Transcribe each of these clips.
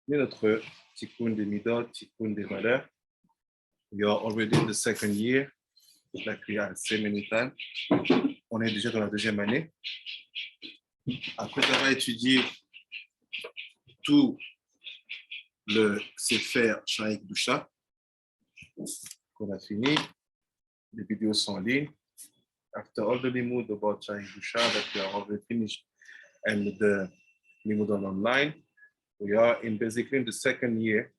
notre Tikun HaMidot, Tikun des valeurs. We are already in the second year, like we are so many times. On est déjà dans la deuxième année. Après avoir étudié tout le Sefer Shaikh Dusha, qu'on a fini, les vidéos sont en ligne. After all the limud about Shaikh Dusha that we are already finished and the limud online, we are basically in the second year,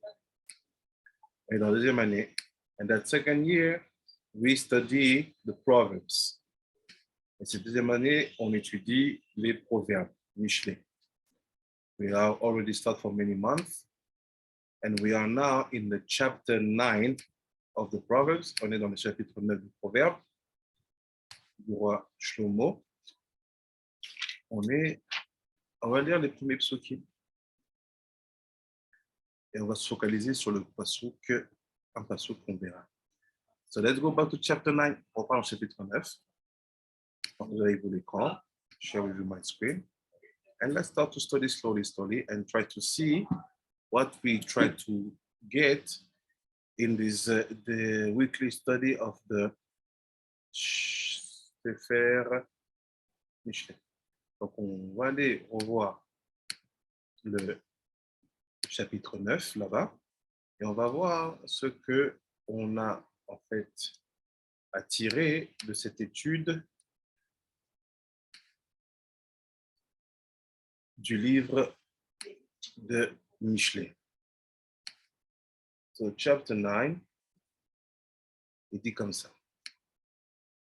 et dans la deuxième année. And that second year, we study the Proverbs. Et cette deuxième année, on étudie les Proverbes, Mishlei. We have already started for many months, and we are now in the chapter 9 of the Proverbs. On est dans le chapitre 9 du Proverbe, du roi Shlomo. On va lire les premiers psukim. Et on va se focaliser sur le pasuk, un pasuk qu'on verra. So let's go back to chapter 9. On parle au chapitre 9. Vous avez vu l'écran. Share with you my screen. And let's start to study slowly, and try to see what we try to get in this the weekly study of the Sefer Mishlei. Donc, on va aller revoir le chapitre 9 là-bas, et on va voir ce que on a en fait à tirer de cette étude du livre de Mishlei. So, chapter 9, il dit comme ça.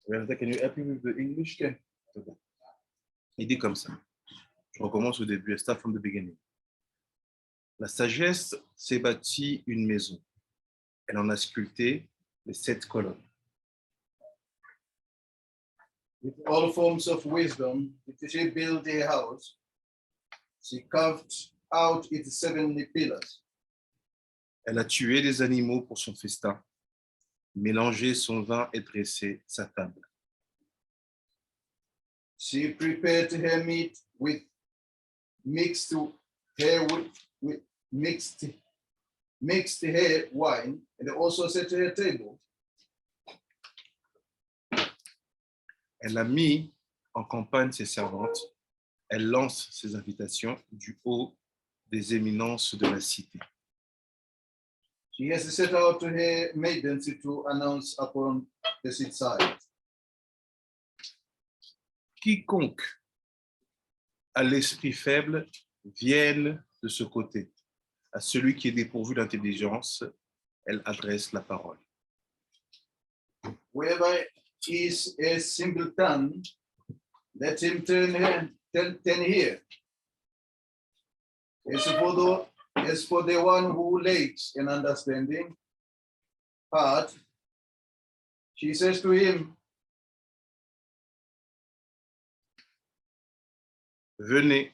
Can you help me with the English? Il dit comme ça. Je recommence au début. I start from the beginning. La sagesse s'est bâtie une maison. Elle en a sculpté les 7 colonnes. With all forms of wisdom, did she build a house? She carved out its 7 pillars. Elle a tué des animaux pour son festin, mélangé son vin et dressé sa table. She prepared her meat with mixed her wine, and also set her table. Elle a mis en campagne ses servantes. Elle lance ses invitations du haut des éminences de la cité. She has set out her maidens to announce upon the seaside. Quiconque a l'esprit faible vienne de ce côté. À celui qui est dépourvu d'intelligence, elle adresse la parole. Whoever is a simpleton, let him turn here. As for the one who lacks in understanding heart, she says to him, venez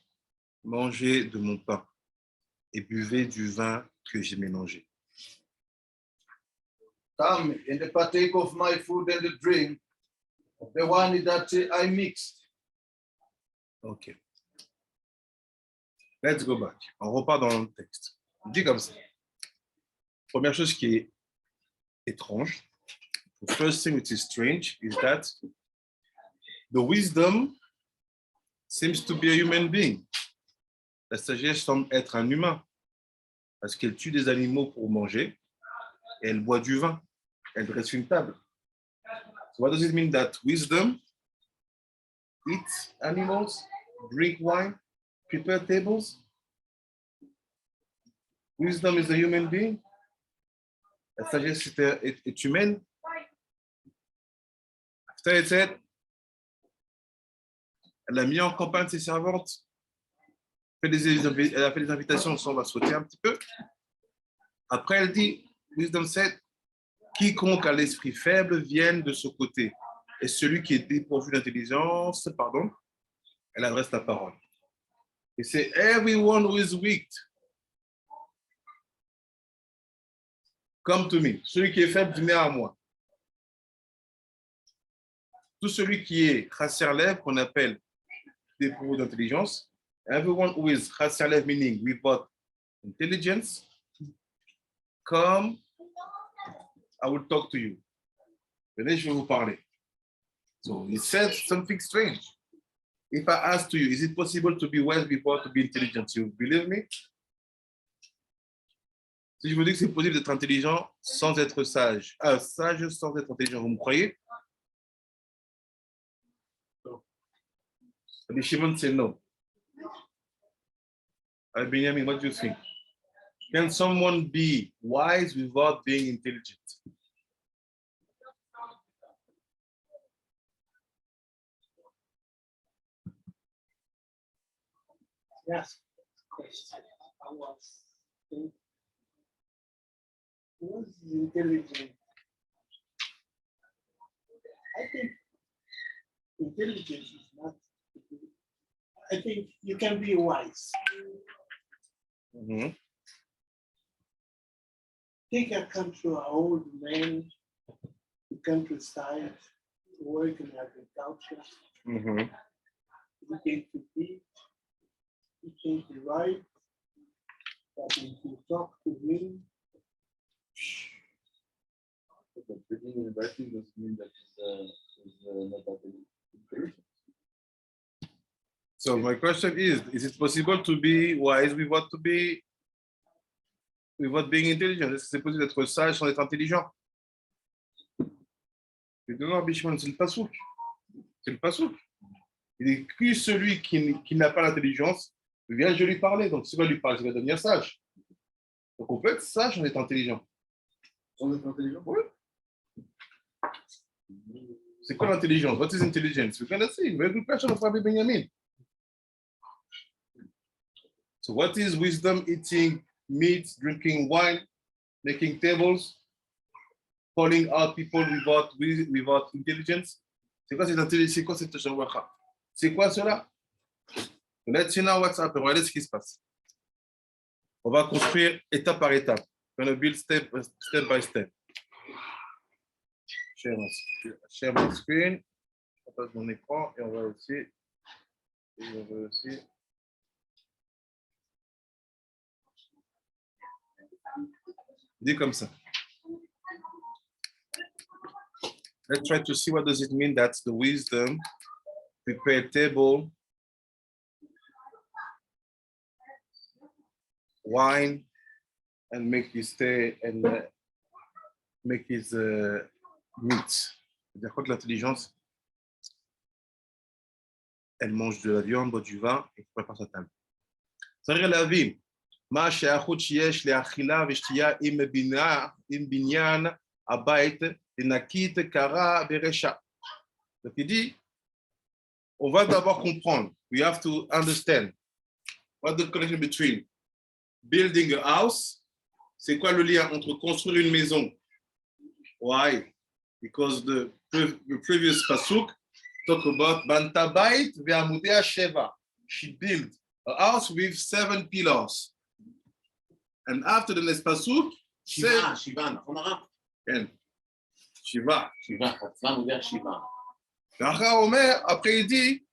manger de mon pain et buvez du vin que j'ai mélangé. come and partake of my food and drink, of the one that I mixed. Ok. Let's go back. On repart dans le texte. On dit comme ça. Première chose qui est étrange. The first thing which is strange is that the wisdom seems to be a human being. La sagesse semble être un humain parce qu'elle tue des animaux pour manger et elle boit du vin. Elle dresse une table. So what does it mean that wisdom eats animals, drink wine, prepare tables? Wisdom is a human being. La sagesse est humaine. After it said, elle a mis en campagne ses servantes. Elle a fait des invitations, on va sauter un petit peu. Après, elle dit, Wisdom said, quiconque a l'esprit faible vienne de ce côté. Et celui qui est dépourvu d'intelligence, pardon, elle adresse la parole. Et c'est everyone who is weak. Come to me. Celui qui est faible, venez à moi. Tout celui qui est chassir lèvres, qu'on appelle dépourvu d'intelligence, everyone who is chassir lèvres, meaning without intelligence, come, I will talk to you. Venez, je vais vous parler. So he said something strange. If I ask to you, is it possible to be wise before to be intelligent? You believe me? Si je vous dis que c'est possible d'être intelligent sans être sage, sage sans être intelligent, vous me croyez? The Shimon said no. Benjamin, what do you think? Can someone be wise without being intelligent? Yes. Question. I was thinking, who is intelligent? I think intelligence is not. I think you can be wise. Mm-hmm. Take a country, an old man, the countryside, work in agriculture. Mm-hmm. He came to eat, he came to write, but if you talk to him, Speaking in writing doesn't mean that he's not that intelligent. So my question is it possible to be wise without being intelligent? Est-ce que c'est possible d'être sage sans être intelligent? C'est le pasouk. C'est le pasouk. Il dit que celui qui n'a pas l'intelligence, vient, je lui parler. Donc si je lui parle, il va devenir sage. Donc on peut être sage sans être intelligent. Sans être intelligent? Oui. C'est quoi l'intelligence? What is intelligence? We're going to see. Very good question of Rabbi Benjamin. So what is wisdom? Eating meat, drinking wine, making tables, calling out people without intelligence. C'est quoi cette intelligence? C'est quoi cette shawakha? C'est quoi cela? Let's see now what's happening. Regardez ce qui se passe. On va construire étape par étape. On va build step by step. Share my screen. Je passe mon écran et on va aussi. Dit comme ça. Let's try to see what does it mean that's the wisdom. Prepare a table, wine, and make his stay and make his meat. C'est-à-dire quoi que l'intelligence, elle mange de la viande, boit du vin et prépare sa table. C'est-à-dire la vie. מה שהחוץ שיש לאכילה ושתייה עם בניין הבית לנקית קרה ברשע. Donc il dit, on va d'abord comprendre. We have to understand what the connection between building a house. C'est quoi le lien entre construire une maison? Why? Because the previous pasuk talk about banta bait ve'amudei sheva. She built a house with 7 pillars. And after the next pasuk, Shiva, נכון הרב? כן, שיבה. שיבה, אצלם הוא אומר שיבה. ואחר אומר, après il dit,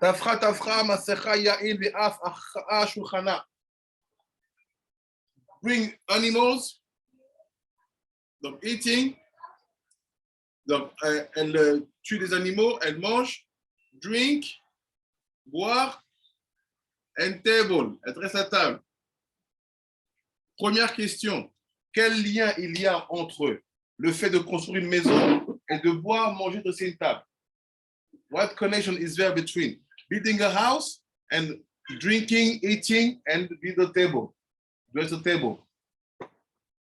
תפחה מסכה יעיל ואף אחאה שולחנה. Bring animals, donc eating, donc elle tue des animaux, elle mange, drink, boire, and table, elle dresse la table. Première question, quel lien il y a entre le fait de construire une maison et de boire, manger, dresser une table? What connection is there between building a house and drinking, eating, and build a table, dress a table?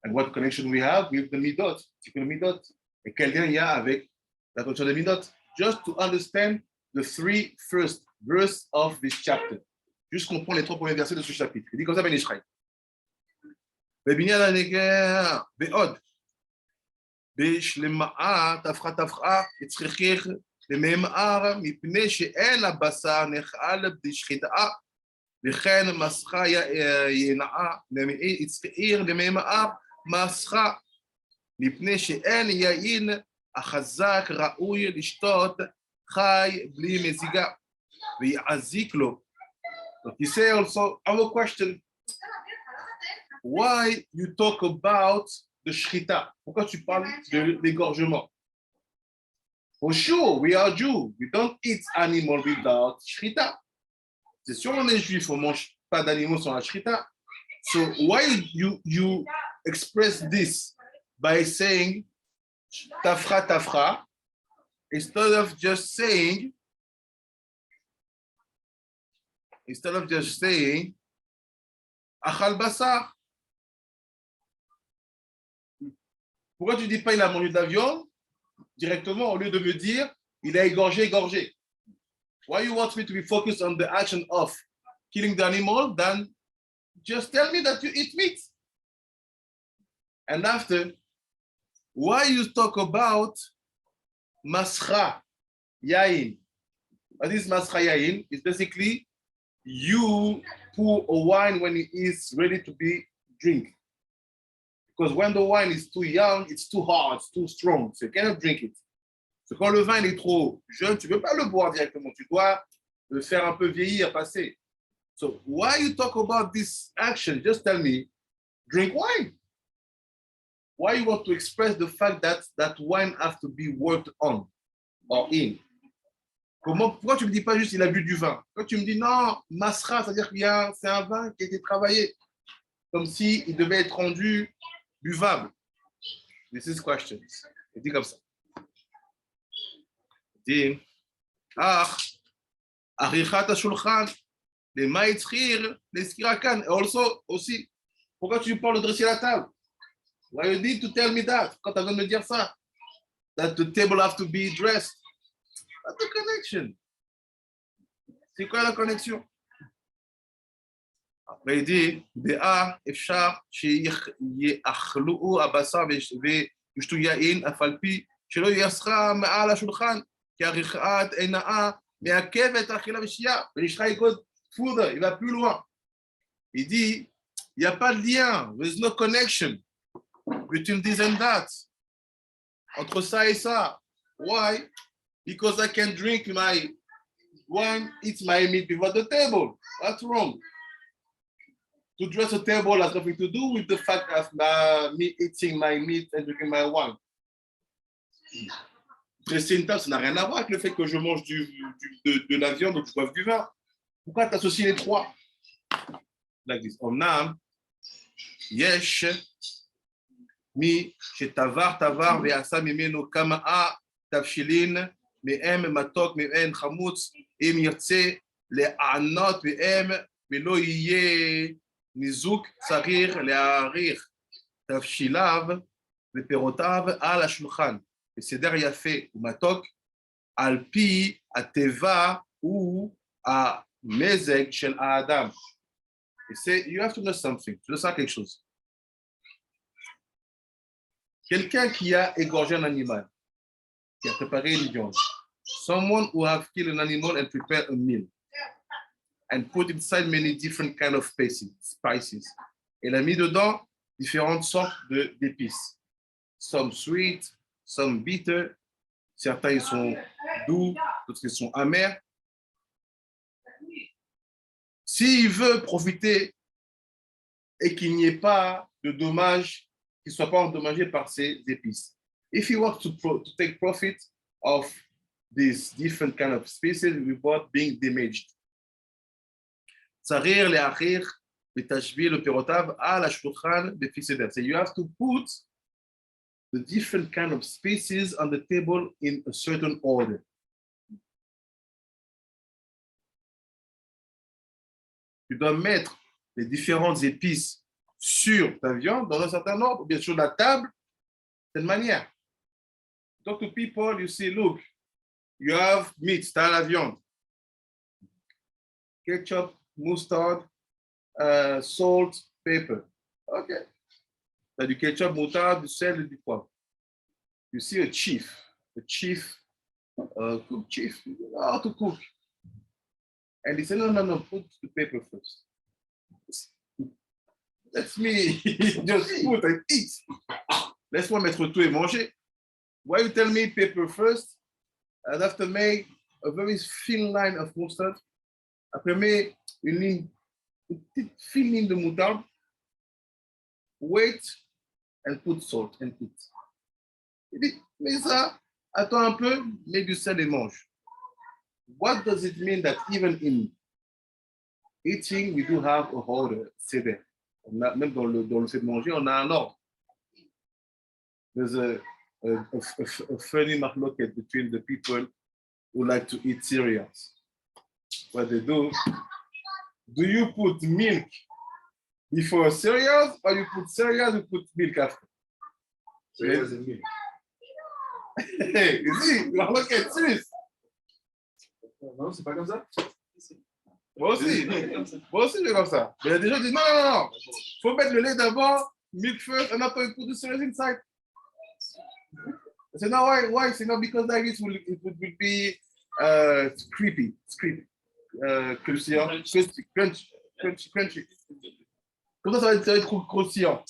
And what connection we have with the midot, Tikun HaMidot? Et quel lien il y a avec la culture des midot? Just to understand the 3 first verses of this chapter. Juste comprendre les 3 premiers versets de ce chapitre. Il dit comme ça, Ben Israël. בעוד, בשלמאה תפחה יצריך למאמר מפני שאין הבשר נחל בשחיטה וכן מסחה ינאה יצעיר למאמר מסחה מפני שאין יין החזק ראוי לשתות חי בלי מזיגה ויעזיק לו Donc, il say also, I have a question. Why you talk about the shrita? Pourquoi tu parles de l'égorgement? For sure, we are Jews. We don't eat animal without shrita. C'est sûr, on est juif, on ne mange pas d'animaux sans la shrita. So why you express this by saying tafra, instead of just saying achal basar? Pourquoi tu ne dis pas il a mangé de la viande directement au lieu de me dire il a égorgé? Why you want me to be focused on the action of killing the animal than just tell me that you eat meat? And after, why you talk about mascha yain? What is mascha yain? It's basically you pour a wine when it is ready to be drink. Because when the wine is too young, it's too hard, it's too strong, so you cannot drink it. So quand le vin est trop jeune, tu ne peux pas le boire directement, tu dois le faire un peu vieillir, passer. So why you talk about this action? Just tell me, drink wine. Why you want to express the fact that that wine has to be worked on or in? Pourquoi tu ne me dis pas juste il a bu du vin? Quand tu me dis non, masra, c'est-à-dire qu'il y a c'est un vin qui a été travaillé, comme si il devait être rendu buvable. This is questions. Il dit comme ça. Il dit, arichat shulchan, les maïtrir, les skirakan. Also, aussi, pourquoi tu parles de dresser la table? Why you need to tell me that? Quand tu as besoin de me dire ça, that the table have to be dressed. What's the connection? C'est quoi la connexion? Après, il dit, Béa, Efchar, שיאכלו הבשר וישתו יין, אף על פי שלא יסרה מעל השולחן, כי הריחת הנאה מעכבת האכילה ושתייה, ונשחה יקוד פודה, il va plus loin. Il dit, il n'y a pas de lien, there's no connection between this and that. Entre ça et ça. Why? Because I can drink my wine, eat my meat before the table. What's wrong? To dress a table has nothing to do with the fact of me eating my meat and drinking my wine. Dresser une table, ça n'a rien à voir avec le fait que je mange de la viande ou que je boive du vin. Pourquoi tu associes les trois? Like this. Omnam, yesh, mi, shetavar, tavar, ve'asa mimeno kama'a, tavshilin, me'em matok, me'en chamutz, im yirtze, le'anot, me'em, ve'lo yeh, ניזוק צריר להעריך תבשיליו ופירותיו על השולחן, בסדר יפה ומתוק, על פי הטבע והמזג של האדם. You have to know something. Tu dois savoir quelque chose. Quelqu'un qui a égorgé un animal, qui a préparé une viande, someone who have killed an animal and prepared a meal, and put inside many different kind of spices. Elle a mis dedans différentes sortes d'épices. Some sweet, some bitter. Certains ils sont doux, d'autres ils sont amers. S'il veut profiter et qu'il n'y ait pas de dommages, qu'il ne soit pas endommagé par ces épices. If he wants to take profit of these different kind of species without being damaged. Tzarir le'achir v'tashvil u'pirotav al hashulchan b'fi seder. So you have to put the different kind of species on the table in a certain order. Tu dois mettre les différentes épices sur ta viande dans un certain ordre, bien sûr la table, de cette manière. Talk to people, you see, look, you have meat, t'as la viande, ketchup, mustard, salt, pepper. Okay. T'as du ketchup, moutarde, du sel et du poivre. You see a chief, cook chief, you know how to cook. And he said, no, put the pepper first. Let me just put and eat. Laisse-moi mettre tout et manger. Why you tell me pepper first? I'd have to make a very thin line of mustard, Après, mets une petite fine ligne de moutarde. Wait and put salt and eat. Il dit, mais ça, attends un peu, mets du sel et mange. What does it mean that even in eating, we do have a order sévère? Même dans le fait de manger, on a un ordre. There's a funny machloket between the people who like to eat cereals. What they do you put milk before cereals or you put cereals, you put milk after? Cereals and milk. Hey, you see, machloket, serious. Non, c'est pas comme ça. Moi aussi, je fais comme ça. Mais il y a des gens qui disent non. Il faut mettre le lait d'abord, milk first, and after you put the cereals inside. I said, no, why? I said, no, because like it will be creepy. Crunchy. Comme ça va être croustillant.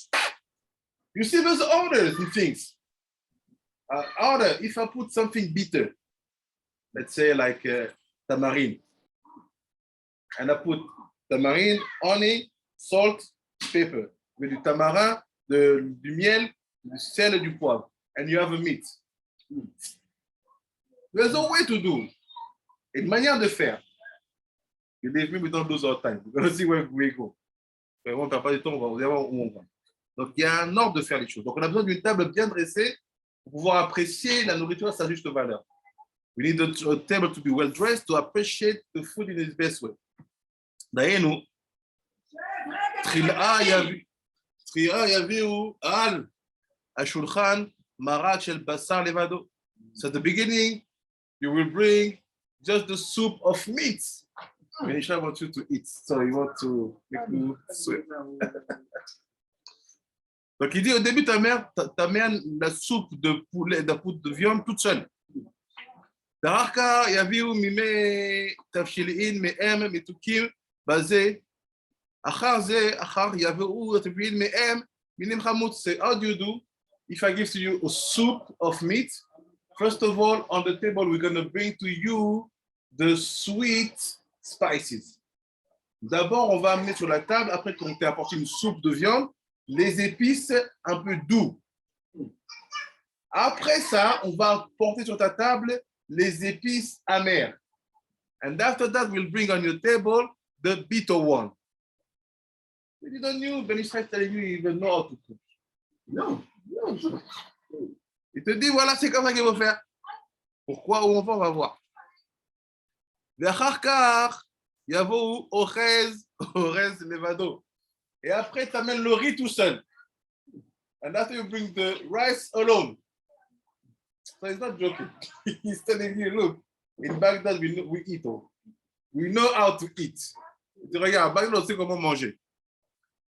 You see those orders in things. Order, if I put something bitter, let's say like tamarind, and I put tamarind, honey, salt, pepper, with du tamarin, du miel, du sel et du poivre, and you have a meat. There's a way to do. Une manière de faire. You leave me, we don't lose our time. We're going to see where we go. On ne perd pas du temps, on va voir où on va. Donc, il y a un ordre de faire les choses. Donc, on a besoin d'une table bien dressée pour pouvoir apprécier la nourriture à sa juste valeur. We need a table to be well dressed to appreciate the food in its best way. D'ailleurs, Tril'a yaviu al ashulchan marat shel basar levado. So at the beginning, you will bring just the soup of meat. Menisha wants you to eat, so you want to make you sweat. Donc il dit au début, ta mère la soupe de poulet, de viande toute seule. Daraka yaviu mime tafshilin me'em metukim basé. Achar yaviu tafshilin me'em minim chamut. Say, how do you do? If I give to you a soup of meat, first of all, on the table, we're going to bring to you the sweet spices. D'abord, on va amener sur la table, après qu'on t'ait apporté une soupe de viande, les épices un peu doux. Après ça, on va porter sur ta table les épices amères. And after that, we'll bring on your table the bitter one. You don't know, Ben Israel is telling you even know how to cook. No. Il te dit, voilà, c'est comme ça qu'il faut faire. Pourquoi? Où on va voir. Levado. Et après, tu amènes le riz tout seul. And after you bring the rice alone. So he's not joking. He's telling you, look, in Baghdad, we eat all. We know how to eat. Il dit, regarde, Baghdad, on sait comment manger.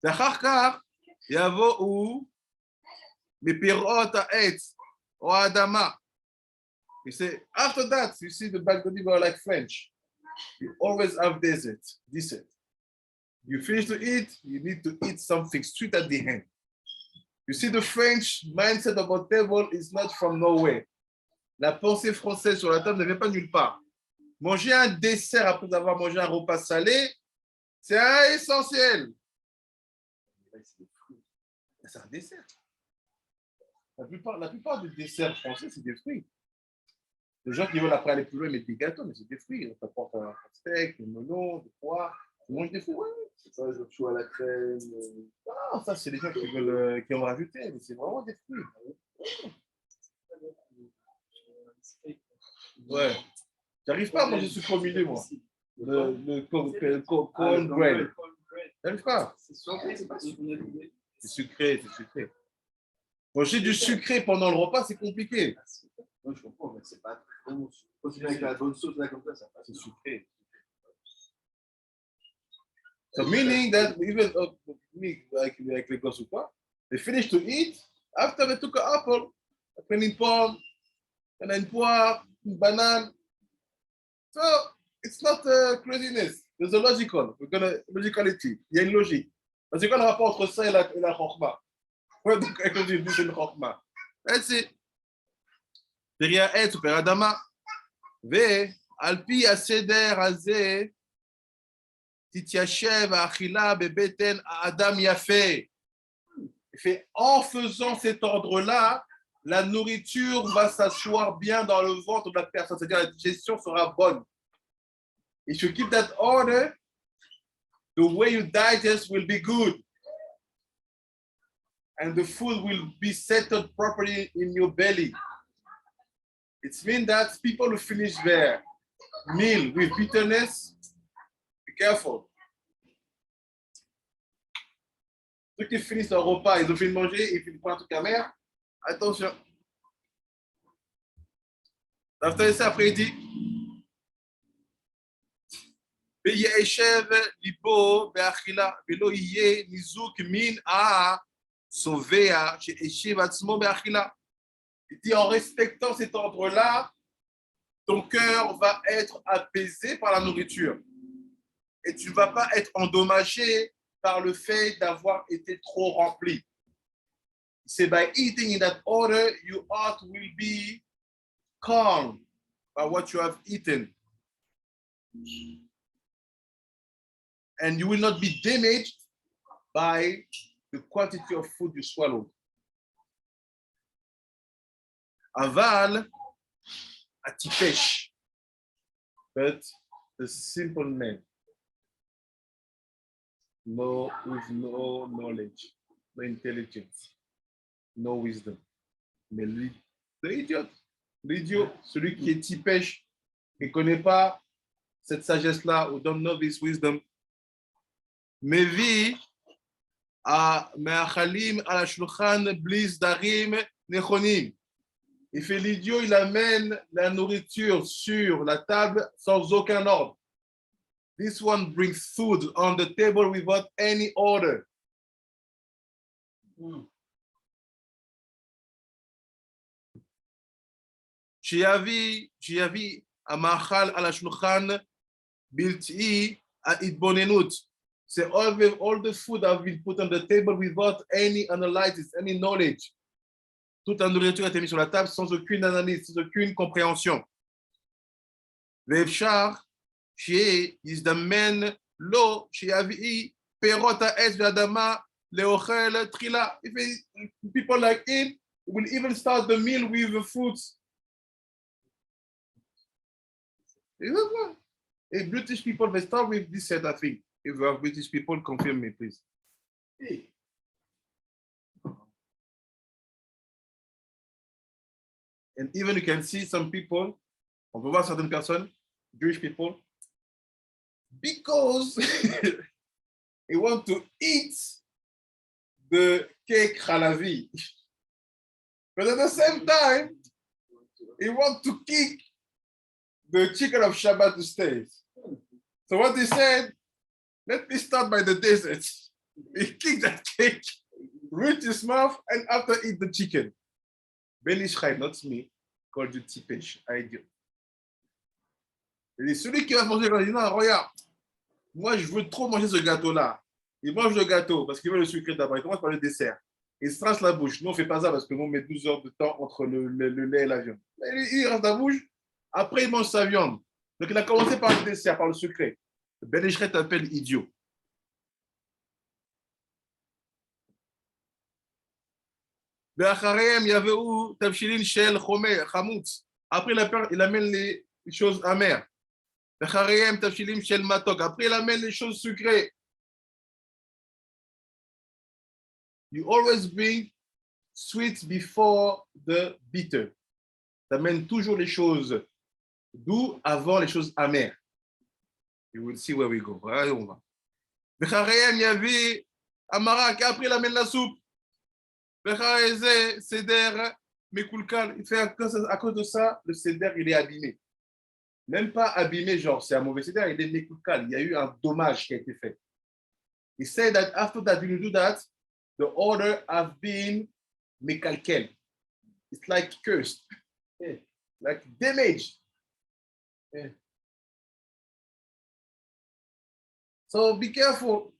You say, after that, you see the Baghdadi are like French. You always have dessert. You finish to eat, you need to eat something sweet at the end. You see, the French mindset of a table is not from nowhere. La pensée française sur la table ne vient pas nulle part. Manger un dessert après avoir mangé un repas salé, c'est essentiel. C'est un dessert. La plupart des desserts français, c'est des fruits. Les gens qui veulent après aller plus loin mettre des gâteaux, mais c'est des fruits. On t'apporte un steak, un melon, des pois. On mange des fruits, ouais. C'est pas le chou à la crème. Non, ça, c'est les gens qui ont rajouté, mais c'est vraiment des fruits. Ouais. J'arrive pas à manger sucre au milieu, moi. Le cornbread. J'arrive pas. C'est sucré. Manger du sucré pendant le repas, c'est compliqué. Non, je comprends, mais c'est pas très bon. Continuer avec la bonne sauce là comme ça passe. C'est sucré. So meaning that even like les gosses ou quoi, they finish to eat, after they took an apple, après une pomme, and une poire, une banane. So it's not craziness. There's a logicality. Il y a une logique. Parce que quand on n'a pas entre ça et la chokhma. Ouais, donc avec le c'est une chokhma. That's it. Peria et ou peradama. Ve alpi aseder azeh Titiashev achila bebeten adam yafé. En faisant cet ordre-là, la nourriture va s'asseoir bien dans le ventre de la personne, c'est-à-dire la digestion sera bonne. If you keep that order, the way you digest will be good. And the food will be settled properly in your belly. It means that people who finish their meal with bitterness, be careful. Ceux qui finissent leur repas, ils ont fini de manger, ils finissent par un truc amer, attention. Après ça, après il dit, Beyeshev libo be'achila, velo yeh nizuk min a sovea she'eshev atzmo be'achila. Il dit, en respectant cet ordre-là, ton cœur va être apaisé par la nourriture. Et tu ne vas pas être endommagé par le fait d'avoir été trop rempli. C'est by eating in that order, your heart will be calm by what you have eaten. And you will not be damaged by the quantity of food you swallowed. Aval, atipesh, but the simple man, with no knowledge, no intelligence, no wisdom. Mais l'idiot, celui qui est tipesh, qui ne connaît pas cette sagesse-là, ou don't know this wisdom, mevi a me'achalim ala shulchan blis darim nechonim. Il fait l'idiot, il amène la nourriture sur la table sans aucun ordre. This one brings food on the table without any order. Shiavi amachal ala shulchan bilti itbonenut. C'est all the food have been put on the table without any analysis, any knowledge. Toute la nourriture a été mise sur la table sans aucune analyse, sans aucune compréhension. Vevchar, qui is the man lo, shiavi perot ha'etz ve'adama leochel trila. If people like him will even start the meal with the fruits. If British people, they start with this set of thing. If you have British people, confirm me, please. Hey. And even you can see some people, on peut voir certaines personnes, Jewish people, because they want to eat the cake halavi. But at the same time, they want to kick the chicken of Shabbat to stay. So what they said, let me start by the dessert. He kicked that cake, reach his mouth, and after eat the chicken. Ben Ishraï, not me, called you tipesh, idiot. Et celui qui va manger, il dit non, regarde, moi je veux trop manger ce gâteau-là. Il mange le gâteau parce qu'il veut le sucré d'abord. Il commence par le dessert. Il se trace la bouche. Nous, on ne fait pas ça parce que nous, on met 12 heures de temps entre le lait et la viande. Il rase la bouche, après il mange sa viande. Donc il a commencé par le dessert, par le sucré. Ben Ishraï t'appelle idiot. Après, il amène les choses amères. Après, il amène les choses sucrées. You always bring sweets before the bitter. Tu amènes toujours les choses douces avant les choses amères. You will see where we go. Allez, on va. Après, il amène la soupe. Seder, Mekulkal, il fait à cause de ça, le Seder, il est abîmé. Même pas abîmé, genre c'est un mauvais Seder, il est Mekulkal. Il y a eu un dommage qui a été fait. He said that after that, when you do that, the order have been Mekalkel. It's like cursed, like damaged. So be careful.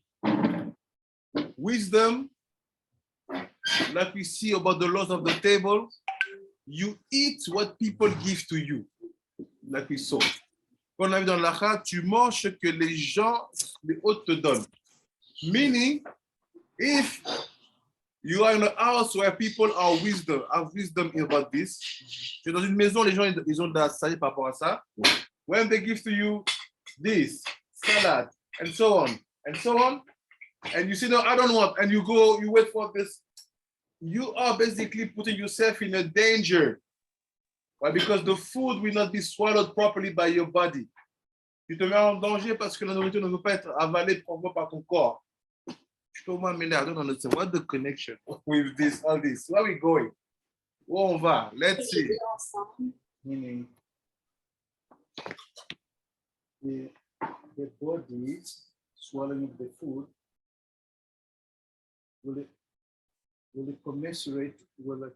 Wisdom, like we see about the laws of the table, you eat what people give to you, like we saw. Quand on a vu dans l'Acha, tu manges ce que les gens, les autres te donnent. Meaning, if you are in a house where people have wisdom about this, tu es dans une maison, les gens ils ont de la sagesse par rapport à ça. When they give to you this, salad, and so on, and you say, no, I don't want, and you go, you wait for this, you are basically putting yourself in a danger. Why? Because the food will not be swallowed properly by your body. Tu te mets en danger parce que la nourriture ne veut pas être avalée proprement par ton corps. Je te vois, mais I don't understand. What's the connection with this, all this? Where are we going? Où on va? Let's see. Meaning the body swallowing the food will it commensurate, will it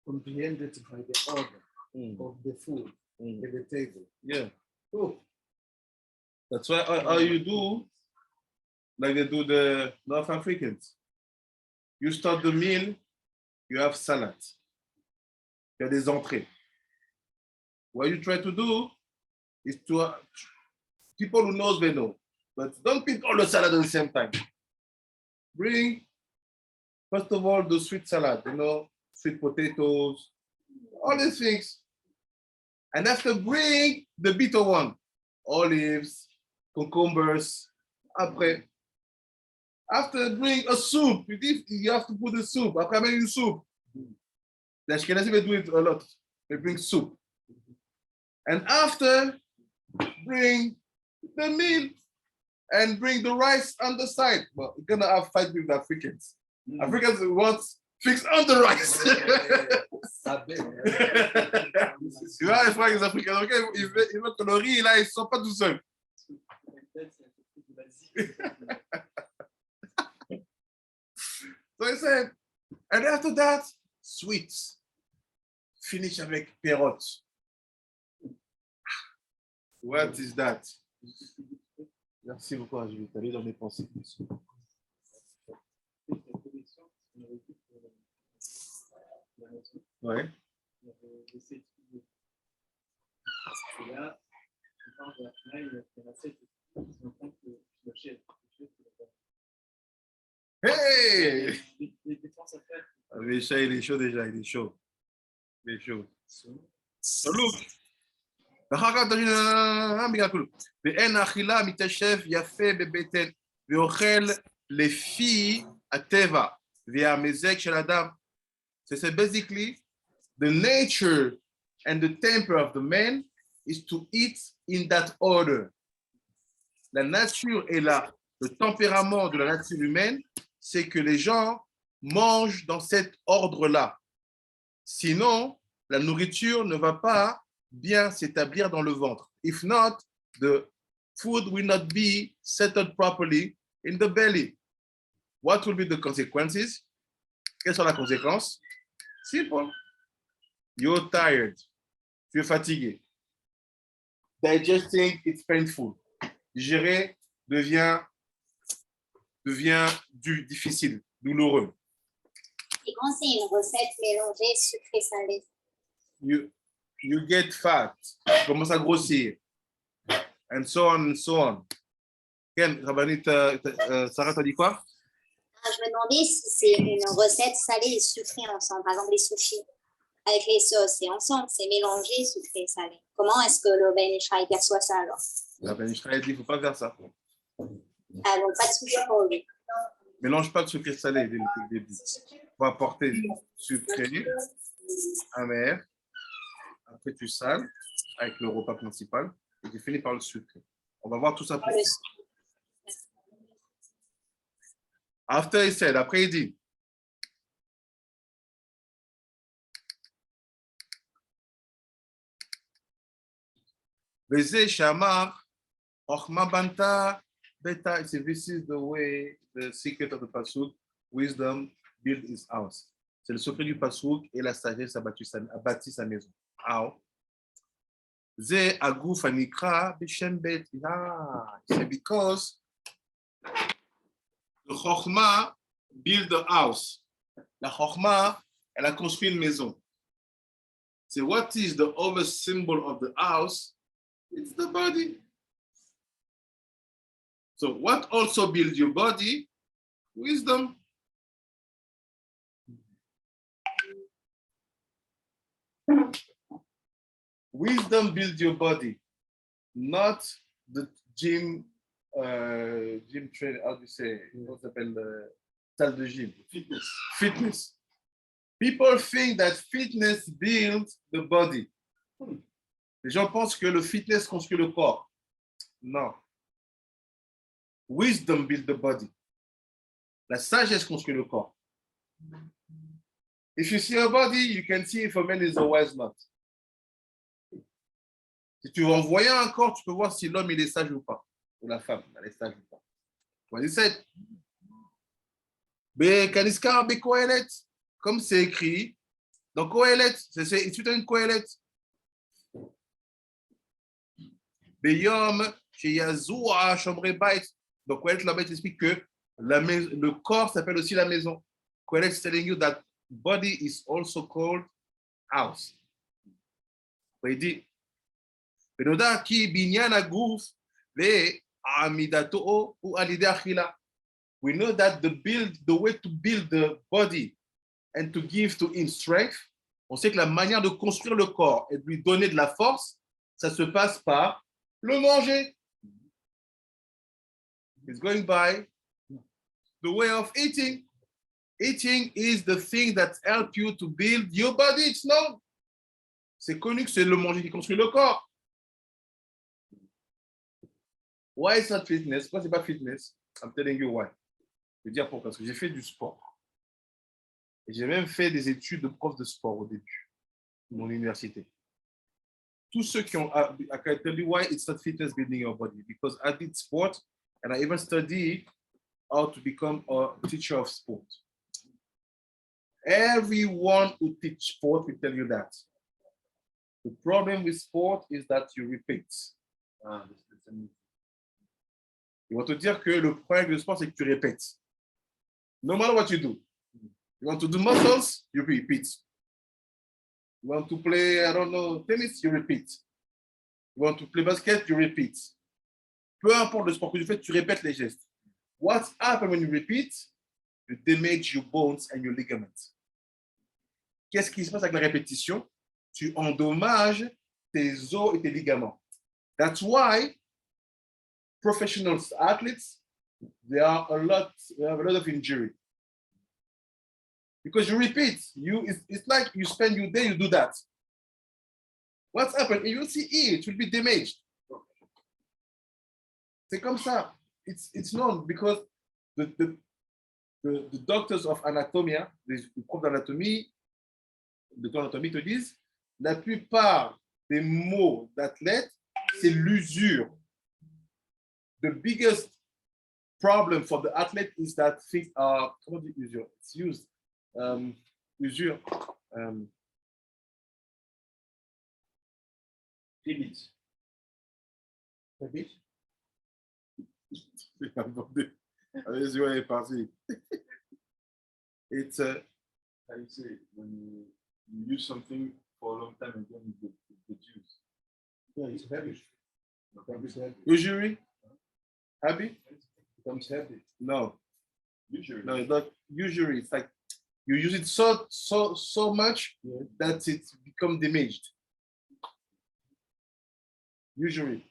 comprehended by the order of the food at the table. Yeah. Oh, That's why all you do, like they do the North Africans. You start the meal, you have salad. You have des entrées. What you try to do is to, people who knows, they know. But don't pick all the salad at the same time. Bring, first of all, the sweet salad, sweet potatoes, all these things. And after, bring the bitter one, olives, cucumbers. After, bring a soup. You have to put the soup. Après, bring the soup. The Ashkenazi, they do it a lot. They bring soup. And after, bring the meal and bring the rice on the side. Well, you're gonna have fight with the Africans. Africans want fix on the rice. Tu vois, les frères les Africains, okay, ils veulent que le riz, là, ils ne sont pas tout seuls. So he said, and after that, sweets. Finish avec perotte. What is that? Merci beaucoup, je vais aller dans mes pensées. Ouais. Hey! Michel, il est chaud déjà, il est chaud. Il est chaud. So look. ואין האכילה מתיישב יפה בבטן ואוכל לפי הטבע והמזג של אדם. So basically, the nature and the temper of the man is to eat in that order. La nature et le tempérament de la nature humaine, c'est que les gens mangent dans cet ordre-là. Sinon, la nourriture ne va pas bien s'établir dans le ventre. If not, the food will not be settled properly in the belly. What will be the consequences? Quelles sont les conséquences? Simple. You're tired. Tu es fatigué. Digesting, it's painful. Digérer devient difficile, douloureux. Et quand c'est une recette mélangée sucré-salé? You get fat. Tu commences à grossir. And so on and so on. Ken, Rabbanit, Sarah, t'as dit quoi? Je me demandais si c'est une recette salée et sucrée ensemble. Par exemple, les sushis avec les sauces, c'est ensemble, c'est mélangé, sucré et salé. Comment est-ce que le Ben Ishraï perçoit ça alors? Le Ben Ishraï dit qu'il ne faut pas faire ça. Ah, donc pas de sushi pour lui. Mélange pas de sucré et salé dès le début. On va apporter sucré, amer, après tu sales avec le repas principal et tu finis par le sucré. On va voir tout ça pour vous. After he said, après il dit, Veze Shamar, Ochma Banta, Beta, this is the way, the secret of the Pasuk, wisdom build his house. C'est le secret du Pasuk et la sagesse a bâti sa maison. How? Ze Aguf Anikra Bishem Bet. C'est because the Chokhmah build the house. La Chokhmah, elle a construit une maison. So what is the other symbol of the house? It's the body. So what also builds your body? Wisdom. Wisdom builds your body, not the gym train, how do you say, comment ça s'appelle, salle de gym. Fitness. Fitness. People think that fitness builds the body. Les gens pensent que le fitness construit le corps. Non. Wisdom builds the body. La sagesse construit le corps. If you see a body, you can see if a man is a wise man. Si tu en voyant un corps, tu peux voir si l'homme il est sage ou pas, ou la femme elle est sage ou pas. Voici c'est. Bekaniska Bekoelet, comme c'est écrit dans Kohelet, c'est une Kohelet. Beyom chez Yazoua Chambre Bait. Donc Kohelet là-bas explique que le corps s'appelle aussi la maison. Kohelet is telling you that body is also called house. Il dit Benoda ki binyana guf le amidato ou alide achila. We know that the way to build the body and to give to him strength, on sait que la manière de construire le corps et de lui donner de la force, ça se passe par le manger. It's going by the way of eating. Eating is the thing that helps you to build your body. It's known. C'est connu que c'est le manger qui construit le corps. Why is not fitness? Pourquoi c'est pas fitness? I'm telling you why. Je vais dire pourquoi. Parce que j'ai fait du sport. Et j'ai même fait des études de prof de sport au début de mon université. Tous ceux qui ont, I can tell you why it's not fitness building your body. Because I did sport and I even studied how to become a teacher of sport. Everyone who teaches sport will tell you that. The problem with sport is that you repeat. Ils vont te dire que le problème du sport, c'est que tu répètes. No matter what you do. You want to do muscles, you repeat. You want to play, I don't know, tennis, you repeat. You want to play basket, you repeat. Peu importe le sport que tu fais, tu répètes les gestes. What happens when you repeat? You damage your bones and your ligaments. Qu'est-ce qui se passe avec la répétition? Tu endommages tes os et tes ligaments. That's why professional athletes, they have a lot of injury. Because you repeat, it's like you spend your day, you do that. What's happened? You see it will be damaged. C'est comme ça. It's known because the doctors of anatomy, les profs d'anatomie, te disent, la plupart des maux d'athlètes, c'est l'usure. The biggest problem for the athlete is that things are, comment on dit usure? It's used. Usure. Limite. Limite? Allez-y, on est parti. It's how you say when you use something for a long time and then you get used. Yeah, it's heavy. It's heavy. usury. Happy? It becomes heavy. No. Usually. No, it's not usury. It's like you use it so much that it becomes damaged. Usury.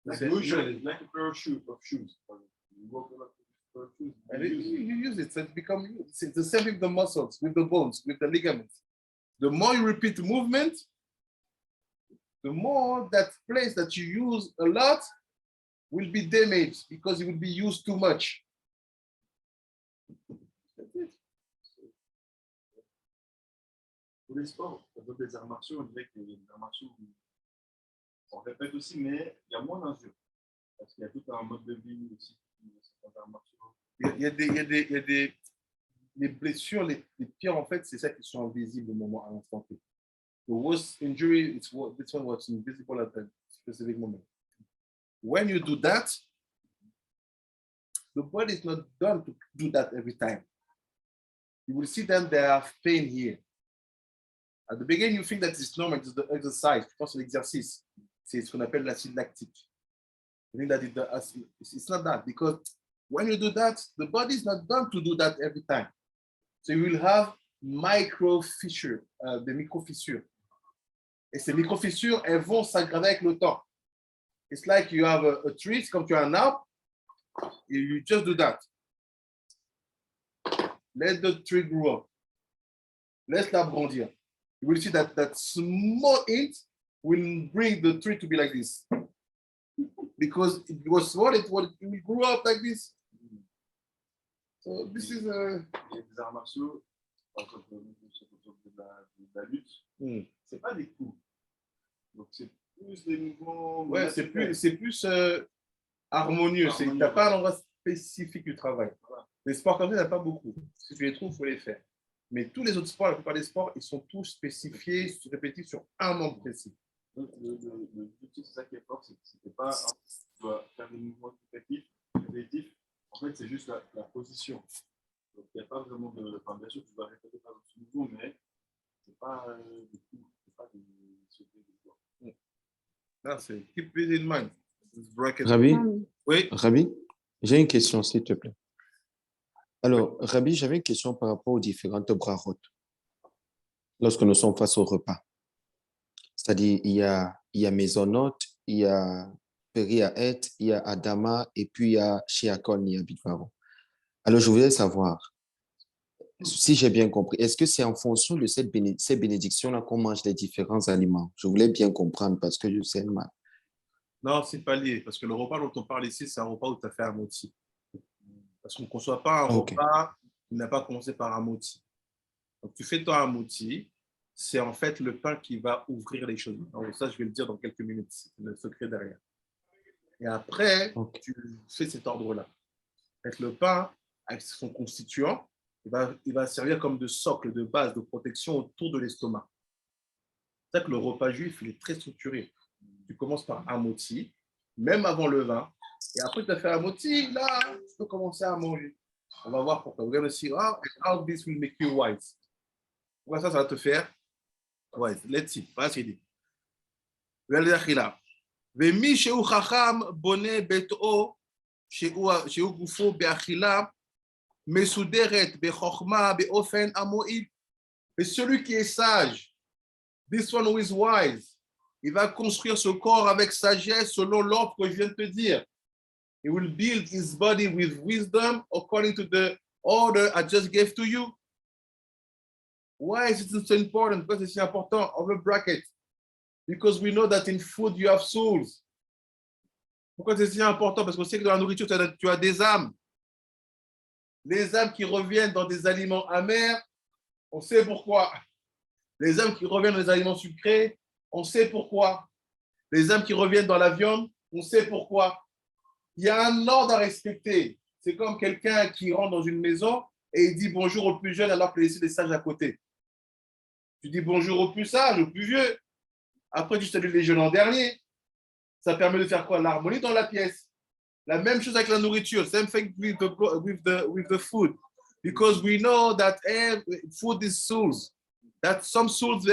Like usually, like a pair of shoes. You walk a lot with a pair of shoes. And you use it, so it becomes, it's the same with the muscles, with the bones, with the ligaments. The more you repeat the movement, the more that place that you use a lot will be damaged because it will be used too much. That's it. Pour les sports, dans des arts martiaux, on dirait que les arts martiaux, on répète aussi, mais il y a moins d'injures. Parce qu'il y a tout un mode de vie aussi. Il y a des blessures, les pires en fait, c'est ça qui sont invisibles au moment, à l'instant T. The worst injury, this one was invisible at a specific moment. When you do that, the body is not done to do that every time. You will see them, they have pain here. At the beginning, you think that it's normal, it's the exercise, tu penses à l'exercice. c'est ce qu'on appelle l'acide lactique. I think that it's not that, because when you do that, the body is not done to do that every time. So you will have micro-fissures, des micro-fissures. Et ces micro-fissures, elles vont s'aggraver avec le temps. It's like you have a tree, c'est comme tu as un arbre, you just do that. Let the tree grow up. Laisse l'arbre grandir. You will see that that small hint will bring the tree to be like this. Because it was small, it will grow up like this. So this is a... Il y a des arts martiaux, par exemple, de la lutte, c'est pas des coups. Donc c'est plus des mouvements. Ouais, c'est plus harmonieux. Il n'y a pas un endroit spécifique du travail. Voilà. Les sports comme ça, il n'y en a pas beaucoup. Si tu les trouves, il faut les faire. Mais tous les autres sports, la plupart des sports, ils sont tous spécifiés, répétés sur un membre précis. L'objectif, c'est ça qui est fort, c'est pas tu dois faire des mouvements répétitifs. En fait, c'est juste la position. Donc, il n'y a pas vraiment de. Enfin, bien sûr, tu dois répéter par ce mouvement, mais c'est pas des coups, c'est pas des sports. Non, c'est keep it in mind. Rabbi, oui. Rabbi, j'ai une question, s'il te plaît. Alors, Rabbi, j'avais une question par rapport aux différentes brachot. Lorsque nous sommes face au repas. C'est-à-dire, il y a Maisonot, il y a Periaet, il y a Adama, et puis il y a Shiakon, il y a Bidvaro. Alors, je voulais savoir, si j'ai bien compris, est-ce que c'est en fonction de ces bénédictions-là qu'on mange les différents aliments? Je voulais bien comprendre parce que je sais mal. Non, c'est pas lié, parce que le repas dont on parle ici, c'est un repas où tu as fait un moti. Parce qu'on ne conçoit pas un repas qui n'a pas commencé par un moti. Donc, tu fais toi un moti, c'est en fait le pain qui va ouvrir les choses. Alors, ça, je vais le dire dans quelques minutes, c'est le secret derrière. Et après, tu fais cet ordre-là. Avec le pain, avec son constituant, il va servir comme de socle, de base, de protection autour de l'estomac. C'est ça que le repas juif, il est très structuré. Tu commences par un moti, même avant le vin, et après tu as fait un moti, là, tu peux commencer à manger. On va voir pourquoi. We're going to see how this will make you wise. Pourquoi ça va te faire wise? Let's see. Pas assez dit. ומי שהוא חכם בונה ביתו שהוא גופו באכילה מסודרת בחוכמה באופן המועיל. Et celui qui est sage, this one who is wise, il va construire ce corps avec sagesse selon l'ordre que je viens de te dire. He will build his body with wisdom according to the order I just gave to you. Why is it so important? Because it's important. Over bracket. Because we know that in food you have souls. Pourquoi c'est si important? Parce qu'on sait que dans la nourriture, tu as des âmes. Les âmes qui reviennent dans des aliments amers, on sait pourquoi. Les âmes qui reviennent dans des aliments sucrés, on sait pourquoi. Les âmes qui reviennent dans la viande, on sait pourquoi. Il y a un ordre à respecter. C'est comme quelqu'un qui rentre dans une maison et il dit bonjour aux plus jeunes alors que les sages à côté. Tu dis bonjour aux plus sages, aux plus vieux. Après, tu salues les jeunes en dernier. Ça permet de faire quoi? L'harmonie dans la pièce. La même chose avec la nourriture. Same thing with the food. Because we know that food is souls. That some souls,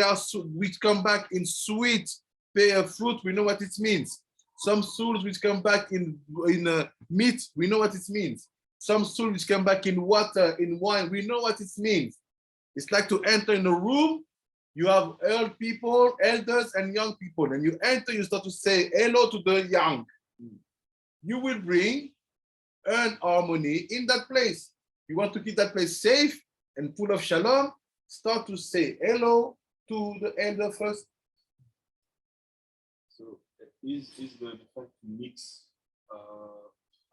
which come back in sweet fruit, we know what it means. Some souls which come back in meat, we know what it means. Some souls which come back in water, in wine, we know what it means. It's like to enter in a room. You have old people, elders, and young people. And you enter, you start to say hello to the young. You will bring an harmony in that place. You want to keep that place safe and full of shalom, start to say hello to the elder first. So is the fact to mix,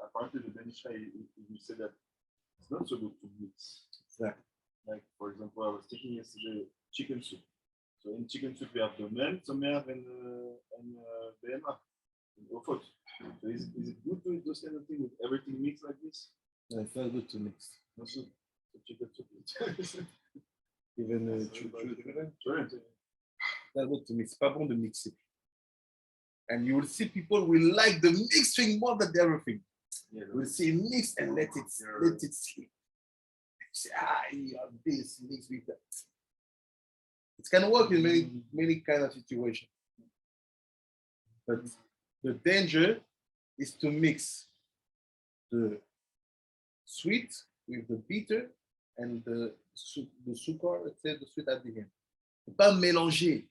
apparently the Ben Ishai, you said that it's not so good to mix. Exactly. Like, for example, I was taking yesterday chicken soup. So in chicken soup, we have the men, Somer, and Behema, and Ofot. So is it good to eat those kind of things with everything mixed like this? No, it's not good to mix. Not good. So chicken soup. Even Sure. not good to mix. C'est pas bon de mixer. And you will see people will like the mixed thing more than everything. Yeah, you will see mix and let it sleep. Say, you have this mixed with that. It can work in many kind of situations. But the danger is to mix the sweet with the bitter and the sucre, let's say, the sweet at the end. Il ne faut pas mélanger.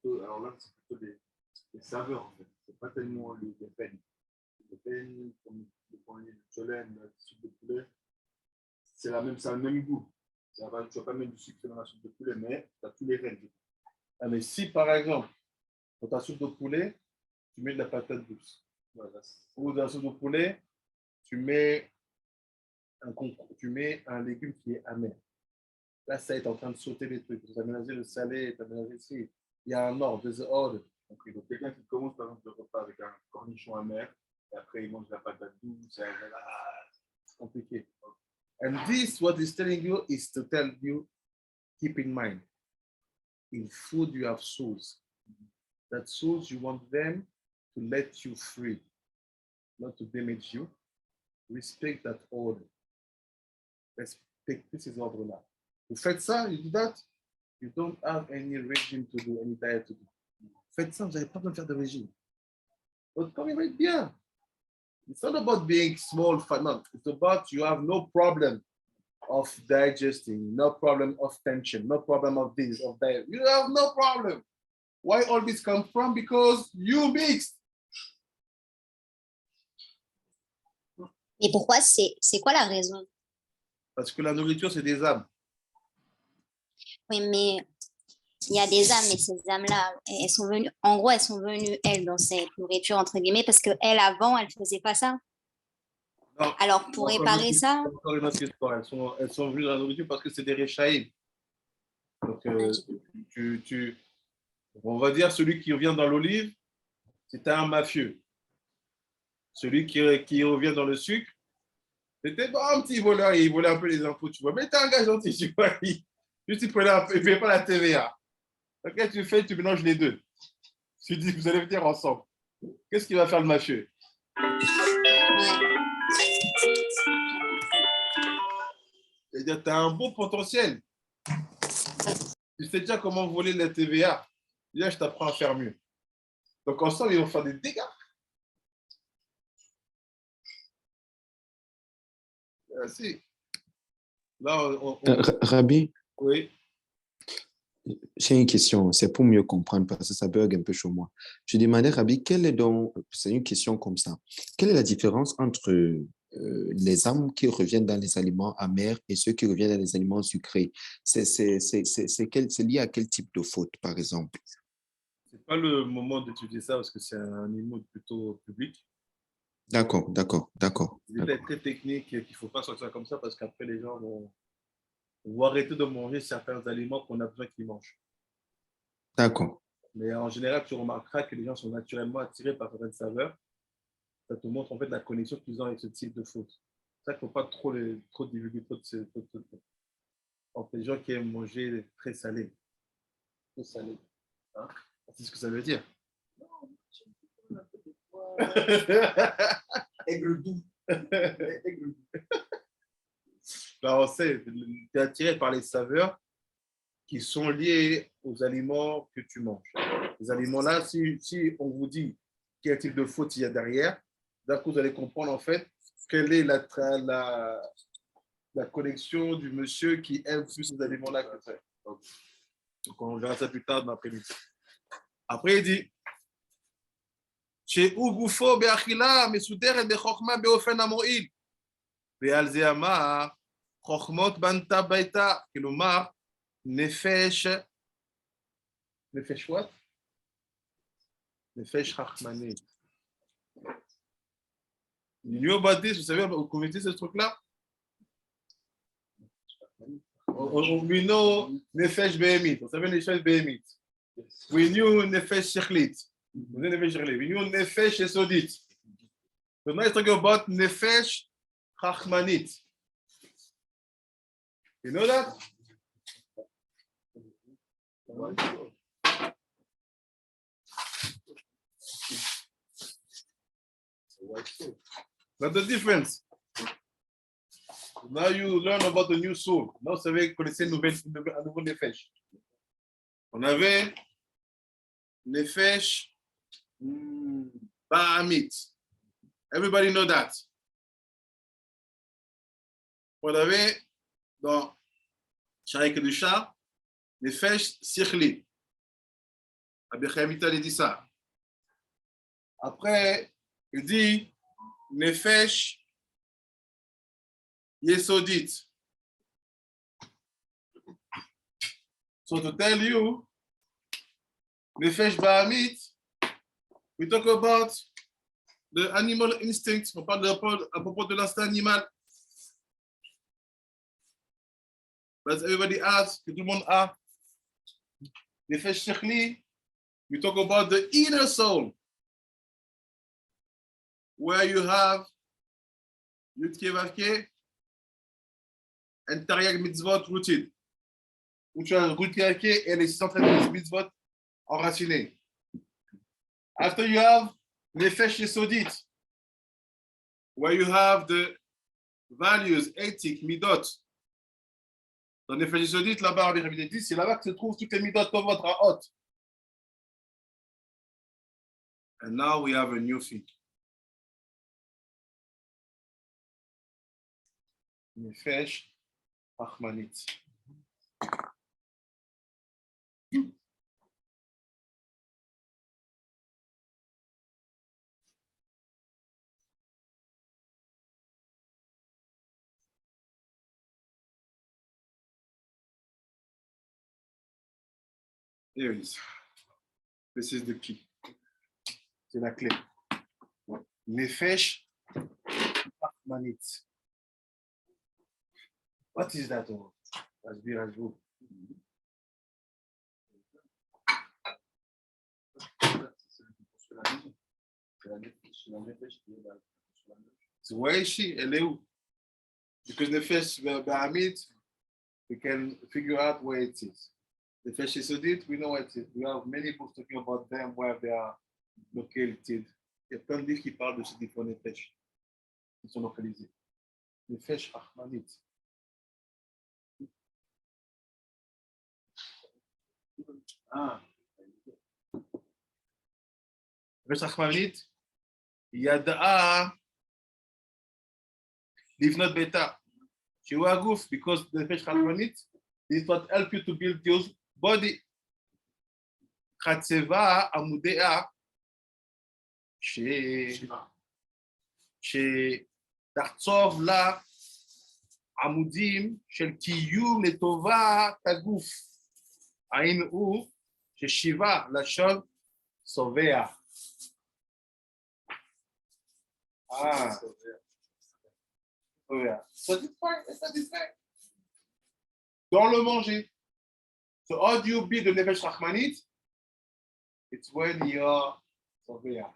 Alors là, c'est plutôt les saveurs, en fait. C'est pas tellement les peines. Les peines, comme le cholène, la soupe de poulet, c'est le même goût. Tu ne vas pas mettre du sucre dans la soupe de poulet, mais tu as tous les graines. Ah, mais si, par exemple, dans ta soupe de poulet, tu mets de la patate douce. Voilà. Ou dans la soupe de poulet, tu mets un légume qui est amer. Là, ça est en train de sauter les trucs. Tu as mélangé le salé, tu as mélangé ici. Il y a un ordre, there's an order. Donc, quelqu'un qui commence par exemple le repas avec un cornichon amer, et après il mange de la patate douce, C'est compliqué. And this, what is telling you, is to tell you, keep in mind, in food you have souls. That souls, you want them to let you free, not to damage you. Respect that order. Respect this order-là. Vous faites ça, you do that, you don't have any regime to do, any diet to do. Faites ça, vous n'avez pas besoin de faire de régime. Votre corps va être bien. It's not about being small, fat, no. It's about you have no problem of digesting, no problem of tension, no problem of this, of that. You have no problem. Why all this come from? Because you mixed. Et pourquoi c'est quoi la raison? Parce que la nourriture, c'est des âmes. Oui, mais il y a des âmes, mais ces âmes-là, elles sont venues, en gros, elles sont venues, elles, dans cette nourriture, entre guillemets, parce qu'elles, avant, elles ne faisaient pas ça. Non. Alors, pour réparer ça... Encore une autre histoire. Elles sont venues dans la nourriture parce que c'est des réchaïm. Donc, on va dire, celui qui revient dans l'olive, c'était un mafieux. Celui qui revient dans le sucre, c'était un petit voleur, il volait un peu les infos, tu vois. Mais t'es un gars gentil, tu vois. Juste, il ne paye pas la TVA. Donc, qu'est-ce que tu fais? Tu mélanges les deux. Tu dis, vous allez venir ensemble. Qu'est-ce qu'il va faire le mafieux? C'est-à-dire, tu as un beau potentiel. Tu sais déjà comment voler la TVA. Là, je t'apprends à faire mieux. Donc, ensemble, ils vont faire des dégâts. Si. Là, Rabbi, oui. j'ai une question, c'est pour mieux comprendre parce que ça bug un peu chez moi. Je demandais, Rabbi, c'est une question comme ça. Quelle est la différence entre les âmes qui reviennent dans les aliments amers et ceux qui reviennent dans les aliments sucrés? C'est lié à quel type de faute, par exemple? Ce n'est pas le moment d'étudier ça parce que c'est un niveau plutôt public. D'accord. C'est très technique qu'il ne faut pas sortir comme ça parce qu'après les gens vont arrêter de manger certains aliments qu'on a besoin qu'ils mangent. D'accord. Mais en général, tu remarqueras que les gens sont naturellement attirés par certaines saveurs. Ça te montre en fait la connexion qu'ils ont avec ce type de faute. C'est ça qu'il ne faut pas trop divulguer entre les gens qui aiment manger très salé. Trop salé. Hein? C'est ce que ça veut dire. Aigre doux. Ben, on sait, tu es attiré par les saveurs qui sont liées aux aliments que tu manges. Les aliments-là, si on vous dit quel type de faute il y a derrière, d'un coup, vous allez comprendre en fait quelle est la connexion du monsieur qui aime plus ces aliments-là que ça. Donc, on verra ça plus tard dans l'après-midi. Après, il dit שהוא גופו באכילה מסודרת בחוכמה באופן המועיל. ועל זה אמר, חוכמות בנתה ביתה, כלומר, נפש what? נפש חכמנית. L'union baptiste, vous savez, vous connaissez ce truc-là? We know נפש בהמית, vous savez נפש בהמית. We knew נפש שכלית. We knew Nefesh Sodit. So now it's talking about Nefesh Hakhmanit. You know that? But the difference. Now you learn about the new soul. Now vous savez, connaissez un nouveau Nefesh. On avait Nefesh Bahamit. Everybody know that. Vous avez dans Sharik Kedusha, Nefesh Sichli. Rabbi Chaim Vital dit ça. Après, il dit Nefesh Yesodit. So to tell you, Nefesh Bahamit, we talk about the animal instinct. On parle à propos de l'instinct animal. But everybody has, que tout le monde a. Nefesh Shechli, we talk about the inner soul, where you have Yudke Vavke and Tariag Mitzvot rooted. Où tu as Yudke Vavke et les 613 mitzvot enracinés. After you have Nefesh Yesodit, where you have the values, ethic, midot. Dans Nefesh Yesodit, là-bas, Rabbi Chaim dit, c'est là-bas que se trouvent toutes les midot tovot ra'ot. And now we have a new thing. Nefesh Hakhmanit. Here it is. This is the key. C'est la clé. Nefesh Hakhmanit. What is that? Rajbu. So where is she? Elle est où? Because Nefesh Bahamit, we can figure out where it is. Nefesh Yesodit, we know where it is. We have many books talking about them, where they are located. Il y a plein de livres qui parlent de ces différents Nefesh qui sont localisés. Nefesh Hakhmanit. Nefesh Hakhmanit, Yada'a Livnot Beta. She was a goof because the Nefesh Hakhmanit is what help you to build your body. Chatzeva Amudea שתחצוב לה עמודים של קיום לטובה הגוף. היינו הוא ששיבה לשון סובע. Satisfait. Dans le manger. So how do you build the Nefesh Hakhmanit? It's when you're Sovea.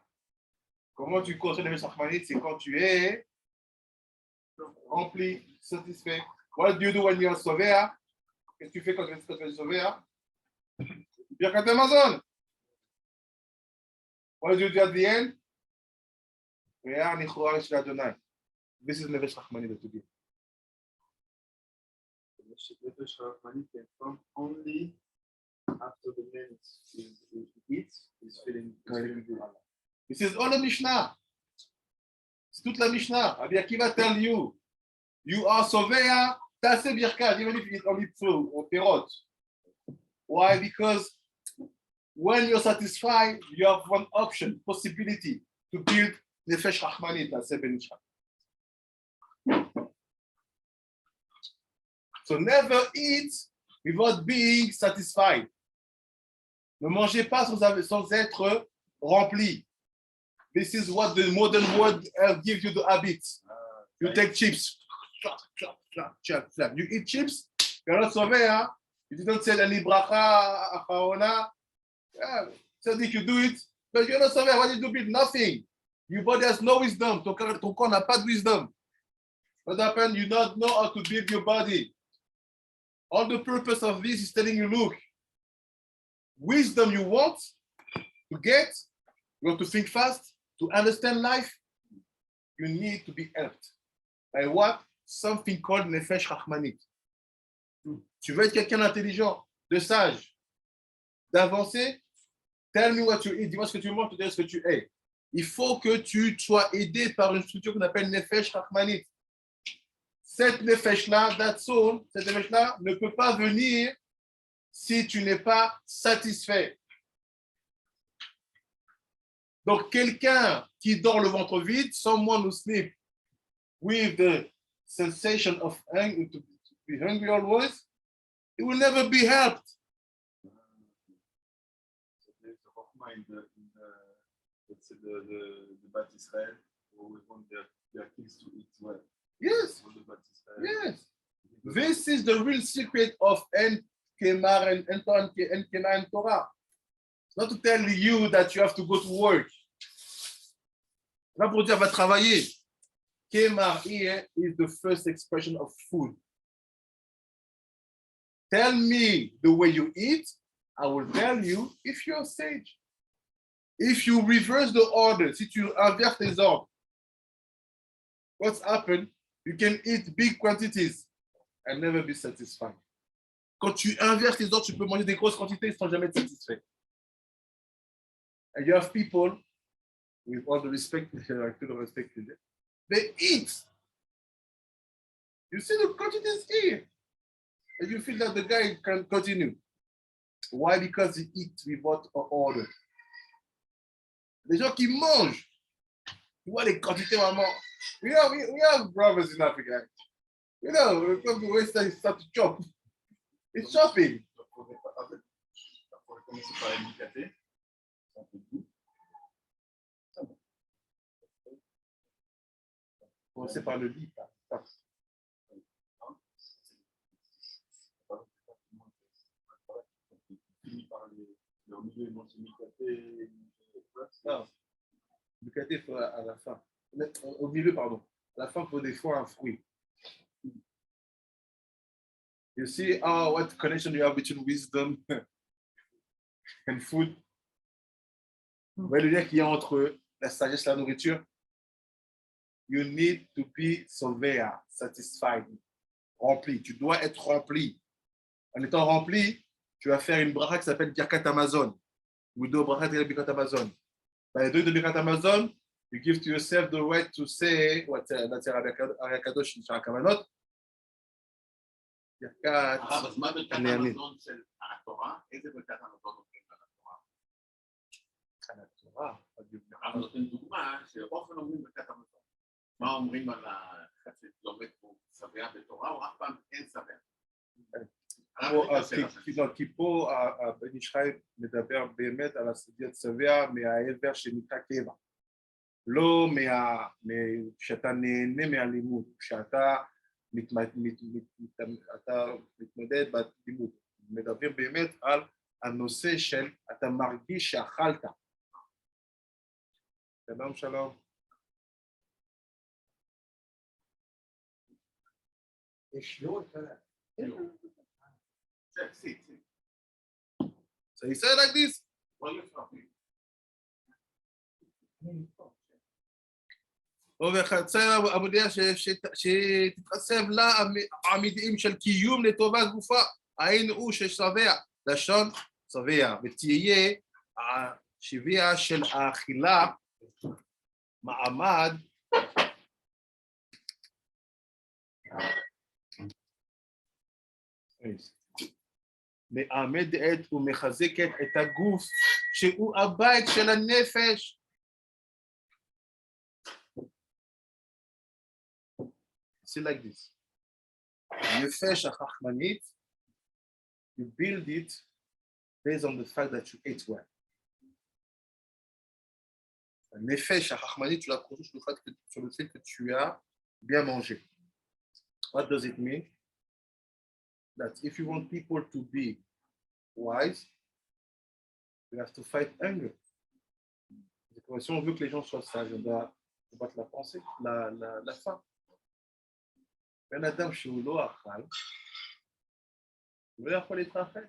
Comment tu construis le Nefesh Hakhmanit? C'est quand tu es rempli, satisfait. What do you do when you're Sovea? Qu'est-ce que tu fais quand tu es Sovea? Birkat Amazon. What do you do at the end? This is Nefesh Hakhmanit to give. Nefesh Hakhmanit can come only after the man eats, is feeling good. This is all the Mishnah. C'est toute la Mishnah. Rabbi Akiva tell you, you are Sovea, that's a birkat, even if it's only through or perot. Why? Because when you're satisfied, you have one option, possibility to build Nefesh Hakhmanit, that's a benishah. So never eat without being satisfied. Ne mangez pas sans être rempli. This is what the modern world gives you the habit. You take chips. You eat chips, you're not sauvé, huh? You didn't say any bracha, achaona. So if you do it, but you're not sauvé. What did you do? Nothing. Your body has no wisdom. Ton corps n'a pas de wisdom. What happened? You don't know how to build your body. All the purpose of this is telling you, look, wisdom you want to get, you want to think fast, to understand life, you need to be helped. By what? Something called Nefesh Hakhmanit. Tu veux être quelqu'un d'intelligent, de sage, d'avancer, Tell me what you eat. Dis-moi ce que tu manges, je te dirai ce que tu es. Il faut que tu sois aidé par une structure qu'on appelle Nefesh Hakhmanit. Cette Nefesh-là, cette Nefesh-là ne peut pas venir si tu n'es pas satisfait. Donc, quelqu'un qui dort le ventre vide, someone who sleep with the sensation of hunger, to be hungry always, it will never be helped. C'est de Bat Israël, où they are kids to eat well. Yes. Yes. This is the real secret of En Kemar and Kena and Torah. It's not to tell you that you have to go to work. Pas pour dire va travailler. Kemar here is the first expression of food. Tell me the way you eat, I will tell you if you're sage. If you reverse the order, si tu inverses les ordres, what's happened? You can eat big quantities and never be satisfied. Quand tu inverses les ordres, tu peux manger des grosses quantités sans jamais être satisfait. And you have people, with all the respect, they eat. You see the quantities here. And you feel that the guy can continue. Why? Because he eats without order. Les gens qui mangent, tu vois les quantités vraiment. We have brothers in Africa. You know, when the Western start to chop. It's chopping. Commencer par le lit. Non, le caté, il faut à la fin. Au milieu, pardon. À la fin, il faut des fois un fruit. You see what connection you have between wisdom and food? Vous voyez le lien qu'il y a entre la sagesse et la nourriture? You need to be sovea, satisfied, rempli. Tu dois être rempli. En étant rempli, tu vas faire une bracha qui s'appelle Birkat Amazon. Ou deux brachas qui s'appellent Birkat Amazon. By doing the Birkat Amazon, you give to yourself the right to say what that's Arakadosh in Shakamanot. אז מה ברכת המזון של התורה? איזה ברכת המזון אומרים על התורה? הרב נותן דוגמה שאופן אומרים ברכת המזון. מה אומרים על אחד שלומד פה שבע בתורה, או אף פעם אין שבע? כי פה בן ישחי מדבר באמת על הסוגיות שבע מהעבר שנקרא קבע. לא שאתה נהנה מהלימוד, שאתה מתמודד בלימוד. מדברים באמת על הנושא של אתה מרגיש שאכלת. שלום, שלום. So he said like this. ובחצר עמודיה שתתחסב לה העמידים של קיום לטובת גופה, היינו הוא ששבע, לשון שבע, ותהיה השביע של האכילה מעמד מעמדת ומחזקת את הגוף שהוא הבית של הנפש. See like this. Nefesh Hakhmanit, you build it based on the fact that you ate well. Nefesh Hakhmanit, tu l'as construit sur le fait que tu as bien mangé. What does it mean? That if you want people to be wise, you have to fight hunger. Si on veut que les gens soient sages, on doit combattre la pensée, la faim. בן אדם שהוא לא אכל, הוא לא יכול להתרחב.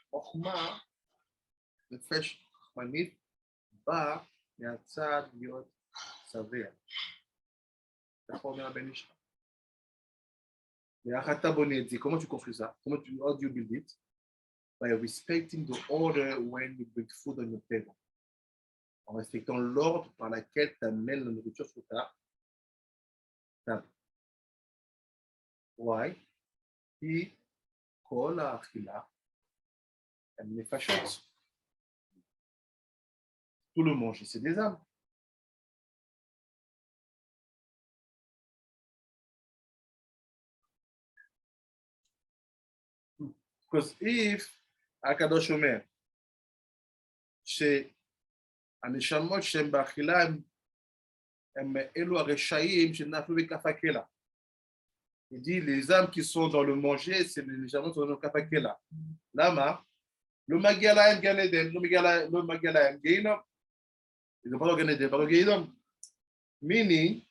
חוכמה, נפש חכמנית, באה מהצד להיות שבע. ככה אומר הבן איש. ואיך אתה בונה את זה? comment tu construis ça? How do you build it? by respecting the order when you bring food on your table. En respectant l'ordre par lequel tu amènes la nourriture sur ta table. Why? Qui כל האכילה הם נפשות. Tout le manger, c'est des âmes. Because if הקדוש אומר שהנשמות שהן באכילה הם אלו הרשעים שנפלו בכף הקלע. Il dit les âmes qui sont dans le manger, c'est les neshama qui sont dans le כף הקלע. למה? לא מגיע להם גן עדן, לא מגיע להם גיהינום. Ils n'ont pas de גן עדן, pas de גיהינום. Meaning,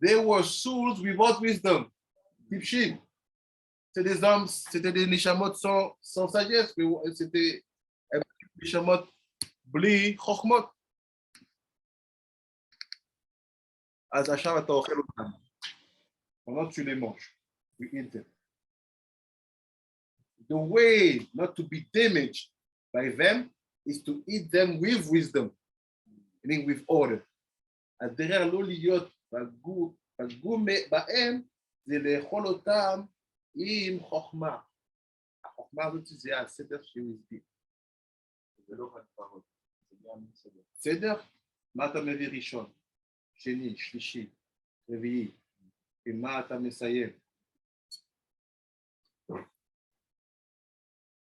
they were souls without wisdom. טיפשים. C'est des hommes, c'était des neshamot sans sagesse, c'était des neshamot bli chokhmot. אז עכשיו אתה אוכל אותם. Pendant que tu les manges, you eat them. The way not to be damaged by them is to eat them with wisdom, meaning with order. הדרך לא להיות פגום בהם, זה לאכול אותם עם חוכמה. החוכמה הזאת זה הסדר שיהודי. זה לא רק פרות, זה גם סדר. סדר? מה אתה מביא ראשון? שני, שלישי, רביעי. ומה אתה מסיים?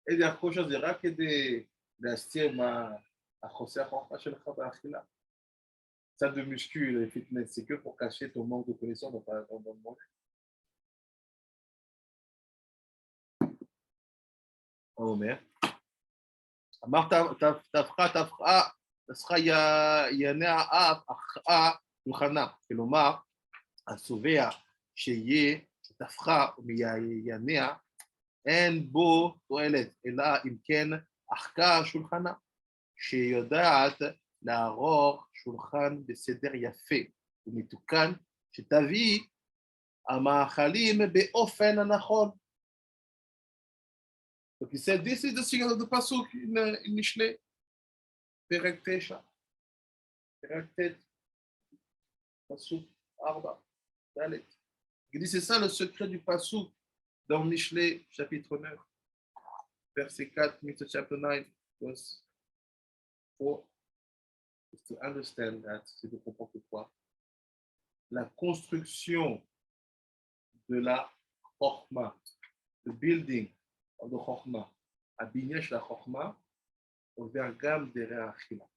איזה הכושר זה רק כדי להסתיר החוסר החוכמה שלך באכילה. קצת de muscu et fitness, c'est que pour cacher ton manque de connaissance dans le monde. אומר, אמרת תפחה יענה האף אחאה שולחנה, כלומר, השובע שיהיה תפחה ומיענע, אין בו תועלת, אלא אם כן אחכה שולחנה, שיודעת לערוך שולחן בסדר יפה ומתוקן, שתביא המאכלים באופן הנכון. Donc he said, this is the secret of the pasuk in Mishlei, Perek Tesha, Perek Tet, pasuk 4, Dalet. Il dit, c'est ça le secret du pasuk dans Mishlei, chapitre 9, verset 4, chapter 9, verse 4, is to understand that, c'est de comprendre pourquoi la construction de la Chokhmah, the building of the Chokhmah, Abinyesh la Chokhmah, au vergam derrière Achila,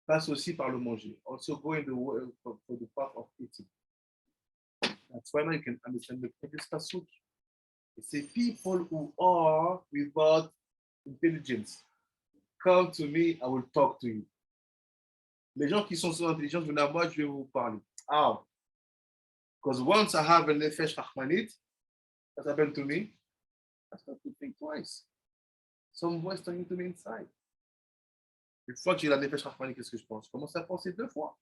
passe aussi par le manger, also go in the way for the path of eating. That's why now you can understand the previous pasuk. It's a people who are without intelligence. Come to me, I will talk to you. Les gens qui sont sans intelligence, venez à moi, je vais vous parler. How? Because once I have a Nefesh Hakhmanit, what happened to me? I start to think twice. Some voice talking to me inside. Une fois que j'ai la Nefesh Hakhmanit, qu'est-ce que je pense? Je commence à penser 2 fois.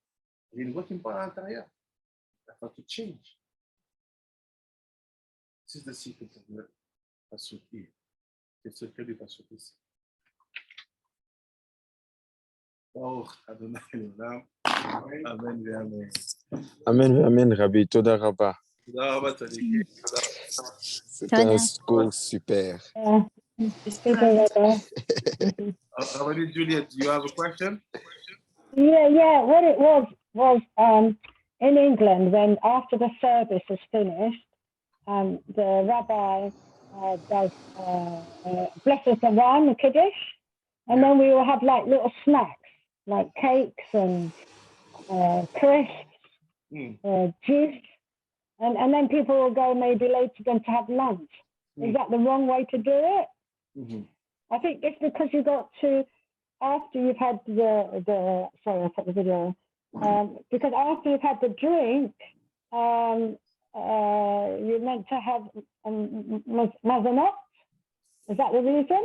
J'ai une voix qui me parle à l'intérieur. I have to change. This is the secret of the pasuk here. C'est le secret du pasuk ici. Oh, Adonai Elohim. Amen ואמן. Amen, amen, Rabbi. Toda Rabba. תודה רבה, צדיקים. C'était un cours super. Rabbi Juliet, do you have a question? Yeah. What it was in England when after the service is finished, the rabbi does blesses the wine, the kiddush, and then we will have like little snacks, like cakes and crisps, juice, and then people will go maybe later then to have lunch. Is that the wrong way to do it? Mm-hmm. I think it's because you got to, after you've had the sorry, I put the video because after you've had the drink, you're meant to have mazanot. Is that the reason?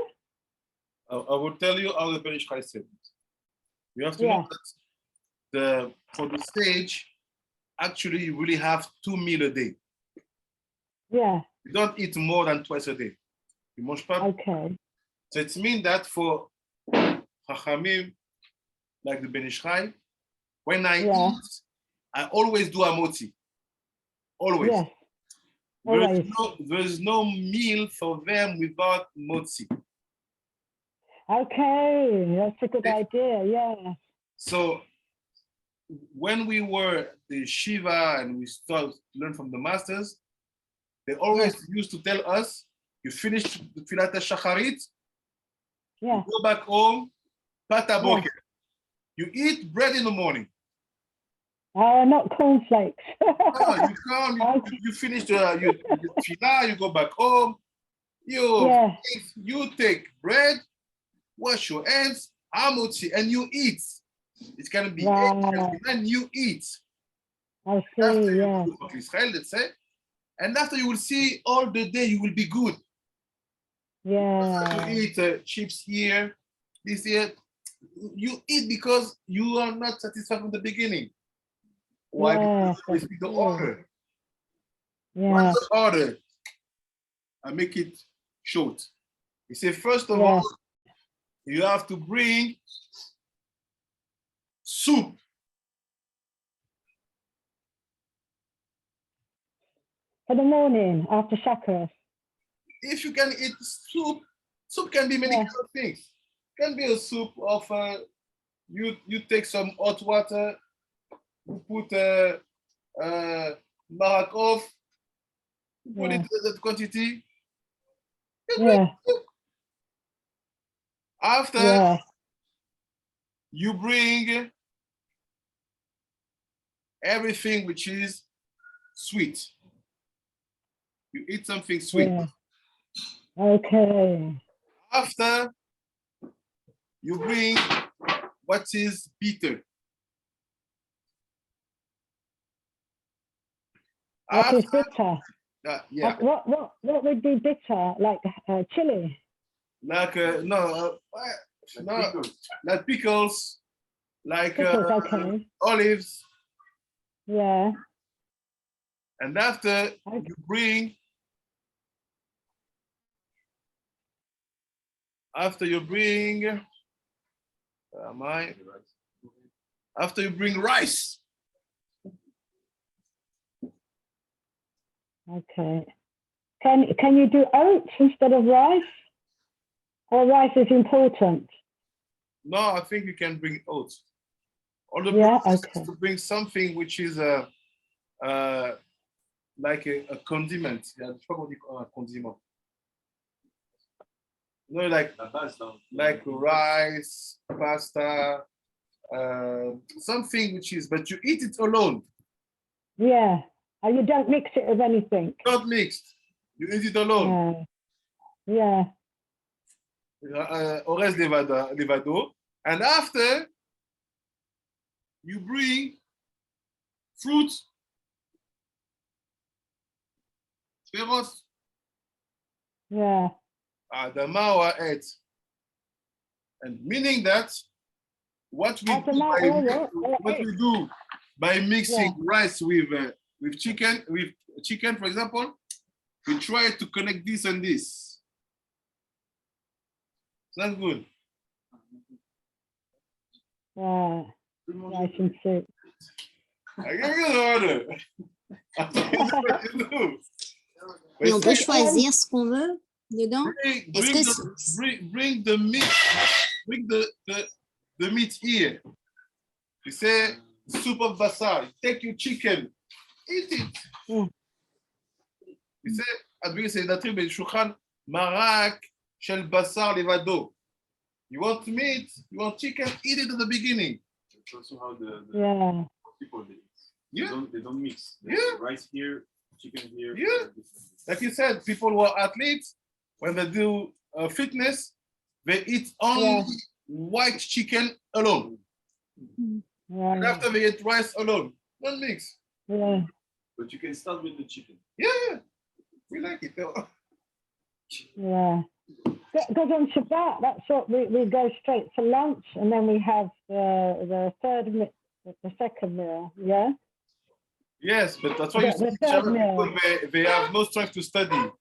I will tell you how the Ben Ish Chai said it. You have to know that for the stage, actually, you really have 2 meals a day. Yeah. You don't eat more than twice a day. You mange pas. Okay. So it means that for Chachamim, like the Ben Ish Chai, when I Yeah. eat, I always do amoti. Always. Yes. Always. There's no meal for them without motzi. Okay, that's a good idea. Yeah. So when we were the Shiva and we started to learn from the masters, they always used to tell us, you finish the Tfilat HaShacharit, Yeah. you go back home, pata boker. You eat bread in the morning. Not cornflakes. No, you come, you finish the Tfilah, you go back home, Yeah. you take bread, wash your hands, amotzi, and you eat. It's gonna be Wow. and you eat. I After see. you Yeah. do for Israel, let's say, and after you will see all the day you will be good. Yeah. You eat chips here, this here. You eat because you are not satisfied from the beginning. Why? Yeah, Because it's the order. Yeah. What's the order? I make it short. You say, first of all, you have to bring soup. For the morning after Shacharis. If you can eat soup, soup can be many kind of things. It can be a soup of you take some hot water, you put marak off, put it in that quantity. Yeah. After you bring everything which is sweet. You eat something sweet. Yeah. Okay. After you bring what is bitter. What is bitter? Yeah. What would be bitter? Like chili? Like no, like pickles, like Pickles, okay. olives. Yeah. And after you bring, after you bring rice. Okay. Can you do oats instead of rice? Or rice is important? No, I think you can bring oats. All the process is to bring something which is like a condiment. Yeah, condiment. No, like rice, pasta, something which is, but you eat it alone. Yeah. You don't mix it with anything. Not mixed. You eat it alone. Yeah. Ores levado. And after, you bring fruit, feros. Yeah. Adama or et. And meaning that what we do by mixing rice with chicken, for example, we try to connect this and this. That's good. Yeah. Rice and soup. I give you the order. Et on peut choisir ce qu'on veut dedans. Bring the meat. Bring the meat here. You say soup of basar. You take your chicken. Eat it. You say, Advi say that ben shulchan marak shel basar levado. You want meat, you want chicken, eat it at the beginning. It's also how the people they eat. Yeah. They don't mix. Rice here, chicken here. Yeah. Like you said, people who are athletes, when they do fitness, they eat only white chicken alone. And after they eat rice alone. Don't mix. Yeah. But you can start with the chicken. Yeah. We like it though. Yeah. Because on Shabbat, that's what we go straight to lunch, and then we have the second meal. Yeah. Yes, but that's why you see people, they have no strength to study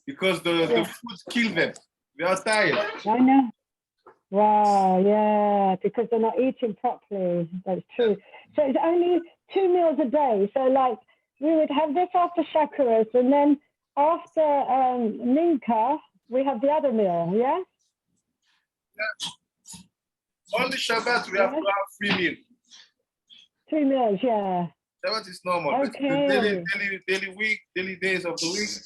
because the food kills them. We are tired. I know. Wow, yeah, because they're not eating properly. That's true. So it's only 2 meals a day. So like we would have this after Shakuras, and then after Minka, we have the other meal, yeah? Only Shabbat we have to have 3 meals. 3 meals, yeah. Shabbat is normal. But Okay. the daily days of the week,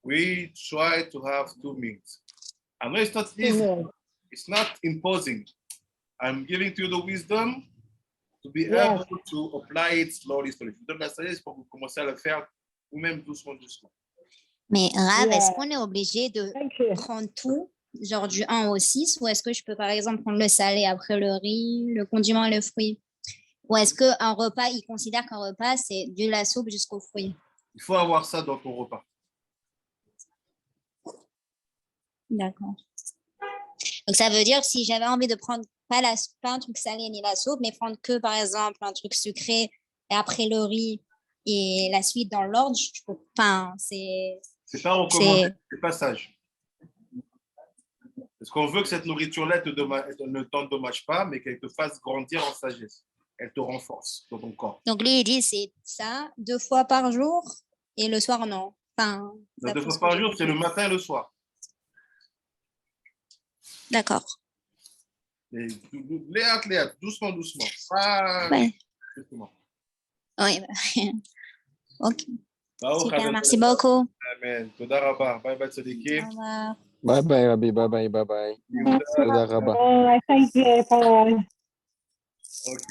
we try to have 2 meals. I know it's not 2 easy. meals. It's not imposing. I'm giving to you the wisdom to be Yes. able to apply it slowly. Je vous donne la sagesse pour que vous commencez à le faire vous-même doucement. Mais Rav, est-ce Yeah. qu'on est obligé de Thank you. prendre tout, genre du 1 au 6, ou est-ce que je peux par exemple prendre le salé après le riz, le condiment et le fruit? Ou est-ce qu'un repas, il considère qu'un repas, c'est de la soupe jusqu'aux fruits? Il faut avoir ça dans ton repas. D'accord. Donc ça veut dire si j'avais envie de prendre pas un truc salé ni la soupe, mais prendre que par exemple un truc sucré et après le riz et la suite dans l'ordre, je peux pas. C'est pas recommandé, c'est pas sage. Parce qu'on veut que cette nourriture-là ne t'endommage pas, mais qu'elle te fasse grandir en sagesse. Elle te renforce dans ton corps. Donc lui, il dit c'est ça 2 fois par jour et le soir non. Enfin, 2 fois par jour, c'est le matin et le soir. D'accord. Léat, doucement. Ouais. Oui. Ok. Super, merci beaucoup. Amen. Toda rabba. Bye bye, Tzadikim. Au revoir. Bye bye, Rabbi. Bye bye. Toda rabba. Bye. Thank you. Bye. Ok.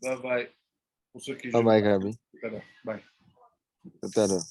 Bye bye. Pour ceux qui Bye bye, Rabbi. Tout à l'heure. Bye. Tout à l'heure.